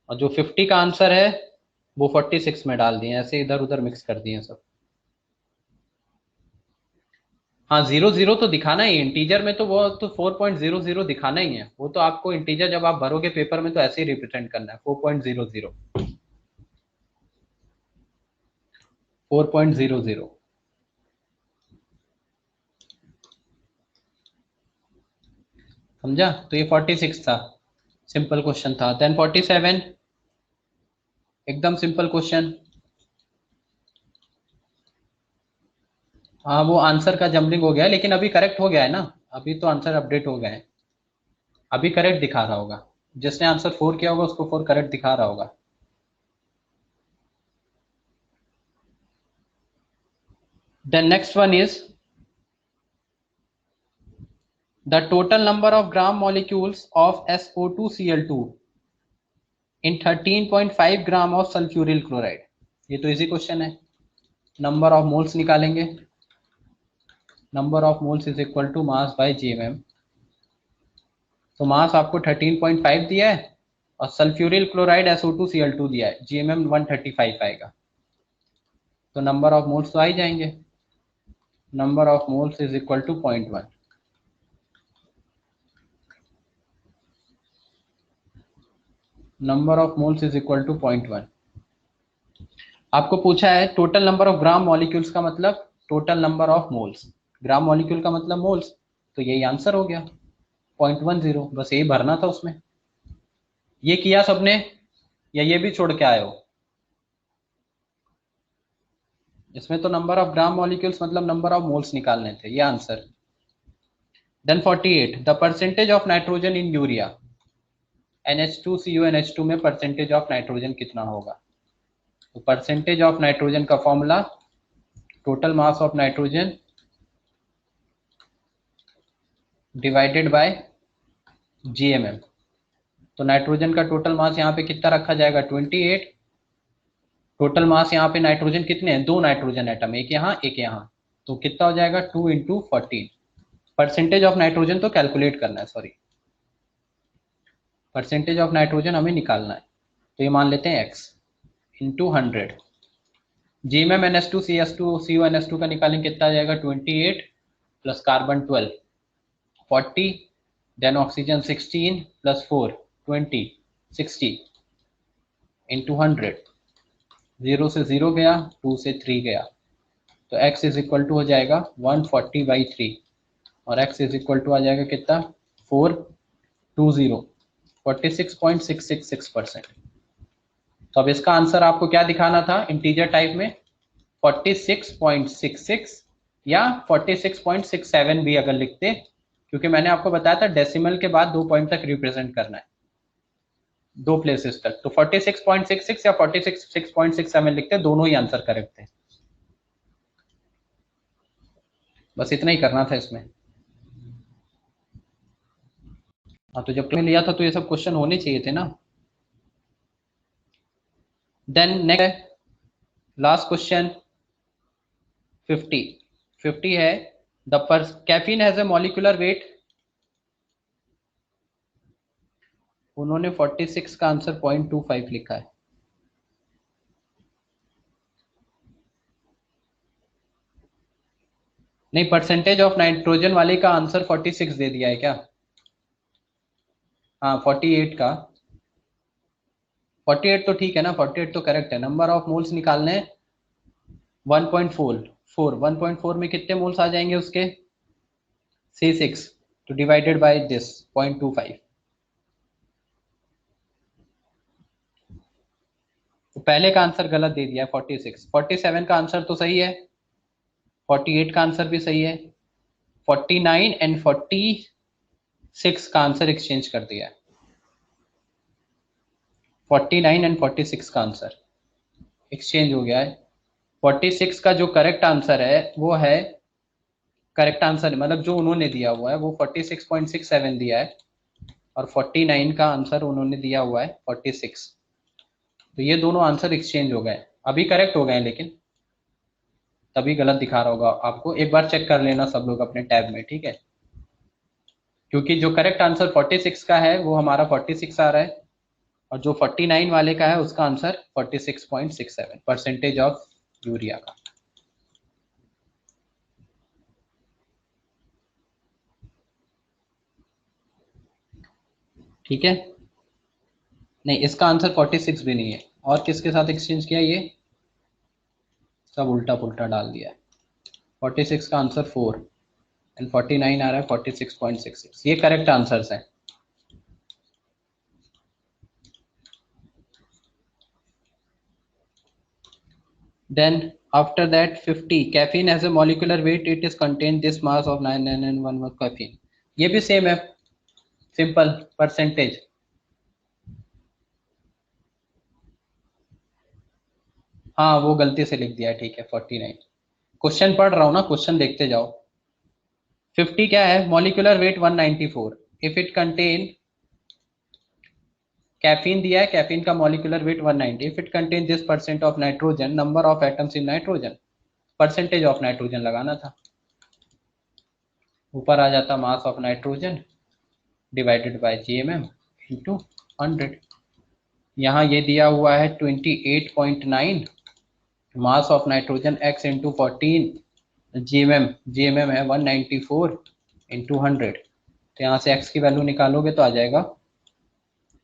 और जो 50 का आंसर है वो 46 में डाल दिए, ऐसे इधर उधर मिक्स कर दिए सब। हाँ 00 तो दिखाना ही है इंटीजर में, तो वो तो 4.00 दिखाना ही है, वो तो आपको इंटीजर जब आप भरोगे पेपर में तो ऐसे ही रिप्रेजेंट करना है, 4.00। 4.00 समझा? तो ये 46 था, सिंपल क्वेश्चन था। देन 47, एकदम सिंपल क्वेश्चन। हाँ वो आंसर का जंबलिंग हो गया है, लेकिन अभी करेक्ट हो गया है ना, अभी तो आंसर अपडेट हो गए हैं, अभी करेक्ट दिखा रहा होगा। जिसने आंसर 4 किया होगा उसको 4 करेक्ट दिखा रहा होगा। Then next one is the total number of gram molecules of SO2Cl2 in 13.5 gram of sulphuryl chloride. ये तो इजी क्वेश्चन है। नंबर ऑफ मोल्स निकालेंगे, नंबर of moles is equal to mass by GMM. तो mass आपको 13.5 दिया है और सल्फ्यूरिल क्लोराइड SO2Cl2 दिया है, जीएमएम 135 आएगा, तो नंबर ऑफ मोल्स तो आ ही जाएंगे। Number of moles is equal to 0.1। Number of moles is equal to 0.1। आपको पूछा है total number of gram molecules का मतलब total number of moles, gram molecule का मतलब मोल्स, तो यही आंसर हो गया 0.10, बस यही भरना था उसमें। ये किया सबने या ये भी छोड़ के आए हो? इसमें तो नंबर ऑफ ग्राम मॉलिक्यूल्स मतलब नंबर ऑफ मोल्स निकालने थे, ये answer. Then 48, the percentage of nitrogen in urea NH2CuNH2 में परसेंटेज ऑफ नाइट्रोजन कितना होगा? तो परसेंटेज ऑफ नाइट्रोजन का formula total mass of nitrogen divided by GMM. तो नाइट्रोजन का टोटल मास यहाँ पे कितना रखा जाएगा? 28। टोटल मास यहाँ पे नाइट्रोजन कितने हैं? 2 नाइट्रोजन एटम, एक यहाँ एक यहाँ, तो कितना हो जाएगा? 2 इंटू 14। परसेंटेज ऑफ नाइट्रोजन तो कैलकुलेट करना है, सॉरी, परसेंटेज ऑफ नाइट्रोजन हमें निकालना है, तो ये मान लेते हैं x into 100। GMM NH2 CS2 CuNH2 का निकालेंगे, कितना आ जाएगा? 28 plus carbon 12 40, then oxygen 16 plus 4 20 60 into 100। 0 से 0 गया, 2 से 3 गया, तो x इज इक्वल टू हो जाएगा 140/3, और x इज इक्वल टू आ जाएगा कितना? 420, 46.666%। तो अब इसका आंसर आपको क्या दिखाना था इंटीजर टाइप में? 46.66 या 46.67 भी अगर लिखते, क्योंकि मैंने आपको बताया था डेसिमल के बाद 2 पॉइंट तक रिप्रेजेंट करना है, 2 प्लेसेस तक, तो 46.66 या 46.67 लिखते, दोनों ही आंसर करेक्ट थे। बस इतना ही करना था इसमें। हाँ तो जब लिया था तो ये सब क्वेश्चन होने चाहिए थे ना। Then next last question 50। 50 है the caffeine has a molecular weight, उन्होंने 46 का आंसर 0.25 लिखा है। नहीं, परसेंटेज ऑफ नाइट्रोजन वाले का आंसर 46 दे दिया है क्या? हाँ 48 का, 48 तो ठीक है ना, 48 तो करेक्ट है। नंबर ऑफ मोल्स निकालने 1.4, 1.4 में कितने मोल्स आ जाएंगे उसके? C6 तो डिवाइडेड बाय दिस 0.25। तो पहले का आंसर गलत दे दिया है 46। 47 का आंसर तो सही है, 48 का आंसर भी सही है, 49 एंड 46 का आंसर एक्सचेंज कर दिया है। 49 एंड 46 का आंसर एक्सचेंज हो गया है। 46 का जो करेक्ट आंसर है वो है, करेक्ट आंसर मतलब जो उन्होंने दिया हुआ है वो 46.67 दिया है, और 49 का आंसर उन्होंने दिया हुआ है 46। तो ये दोनों आंसर एक्सचेंज हो गए, अभी करेक्ट हो गए, लेकिन तभी गलत दिखा रहा होगा आपको। एक बार चेक कर लेना सब लोग अपने टैब में, ठीक है? क्योंकि जो करेक्ट आंसर 46 का है वो हमारा 46 आ रहा है, और जो 49 वाले का है उसका आंसर 46.67 परसेंटेज ऑफ यूरिया का। ठीक है, नहीं इसका आंसर 46 भी नहीं है, और किसके साथ एक्सचेंज किया? ये सब उल्टा पुल्टा डाल दिया है। 46 का आंसर 4 एंड 49 आ रहा है 46.66, ये करेक्ट आंसर्स हैं। Then after that 50, caffeine has a molecular weight, it is contained this mass of 9 and 1 caffeine। ये भी सेम है, सिंपल परसेंटेज। हाँ वो गलती से लिख दिया है, ठीक है 49। क्वेश्चन पढ़ रहा हूँ ना, क्वेश्चन देखते जाओ। 50 क्या है? Molecular weight 194, if it contain, caffeine दिया है, कैफीन का molecular weight 190, if it contain this percent of nitrogen, number of atoms in nitrogen, percentage of nitrogen लगाना था। ऊपर आ जाता मास of nitrogen divided by GMM into 100। यहाँ ये दिया हुआ है 28.9, मास of nitrogen x into 14, GMM है 194 इंटू 100। तो यहाँ से x की वैल्यू निकालोगे तो आ जाएगा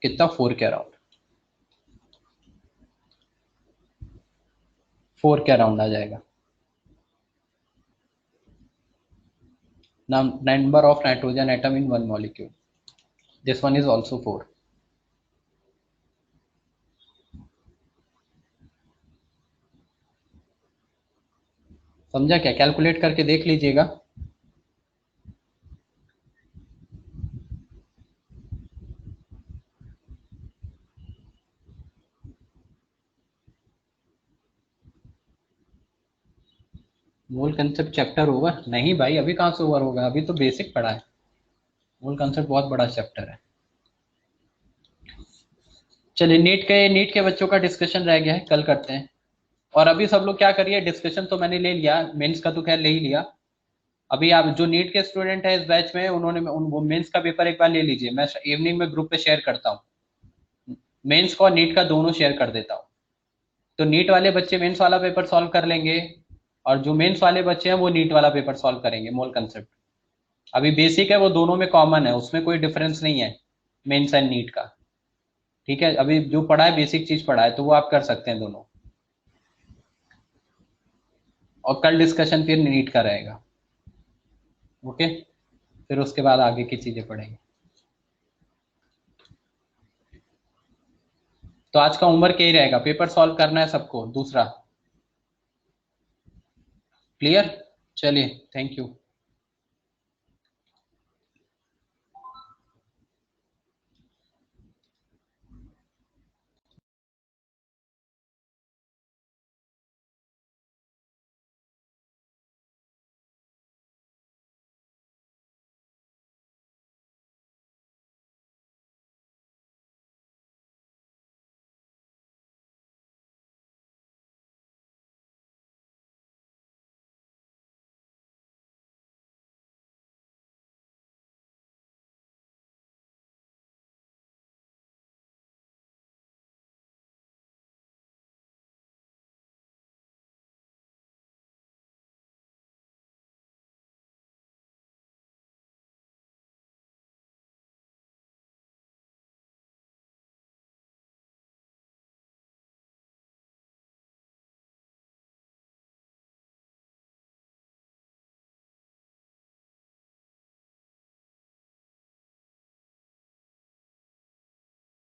कितना? 4 के अराउंड, 4 के अराउंड आ जाएगा। Number of nitrogen atom in one molecule, this one is also 4। समझा क्या? कैलकुलेट करके देख लीजिएगा। मोल कंसेप्ट चैप्टर ओवर नहीं भाई, अभी कहाँ से ओवर होगा, अभी तो बेसिक पढ़ा है। मोल कंसेप्ट बहुत बड़ा चैप्टर है। चलिए नीट के बच्चों का डिस्कशन रह गया है, कल करते हैं। और अभी सब लोग क्या करिए, डिस्कशन तो मैंने ले लिया, मेंस का तो खैर ले ही लिया। अभी आप जो नीट के स्टूडेंट है इस बैच में, उन्होंने वो मेंस का पेपर एक बार ले लीजिए, मैं इवनिंग में ग्रुप पे शेयर करता हूँ। मेंस को और नीट का दोनों शेयर कर देता हूँ। तो नीट वाले बच्चे मेंस वाला पेपर सॉल्व कर लेंगे, और जो मेंस वाले बच्चे हैं वो नीट वाला पेपर सॉल्व करेंगे। मोल कंसेप्ट अभी बेसिक है, वो दोनों में कॉमन है, उसमें कोई डिफरेंस नहीं है मेंस एंड नीट का। ठीक है, अभी जो पढ़ा है बेसिक चीज पढ़ा है, तो वो आप कर सकते हैं दोनों। और कल डिस्कशन फिर नीट का रहेगा। ओके, फिर उसके बाद आगे की चीजें पढ़ेंगे। तो आज का होमवर्क यही रहेगा, पेपर सॉल्व करना है सबको, दूसरा। क्लियर? चलिए, थैंक यू।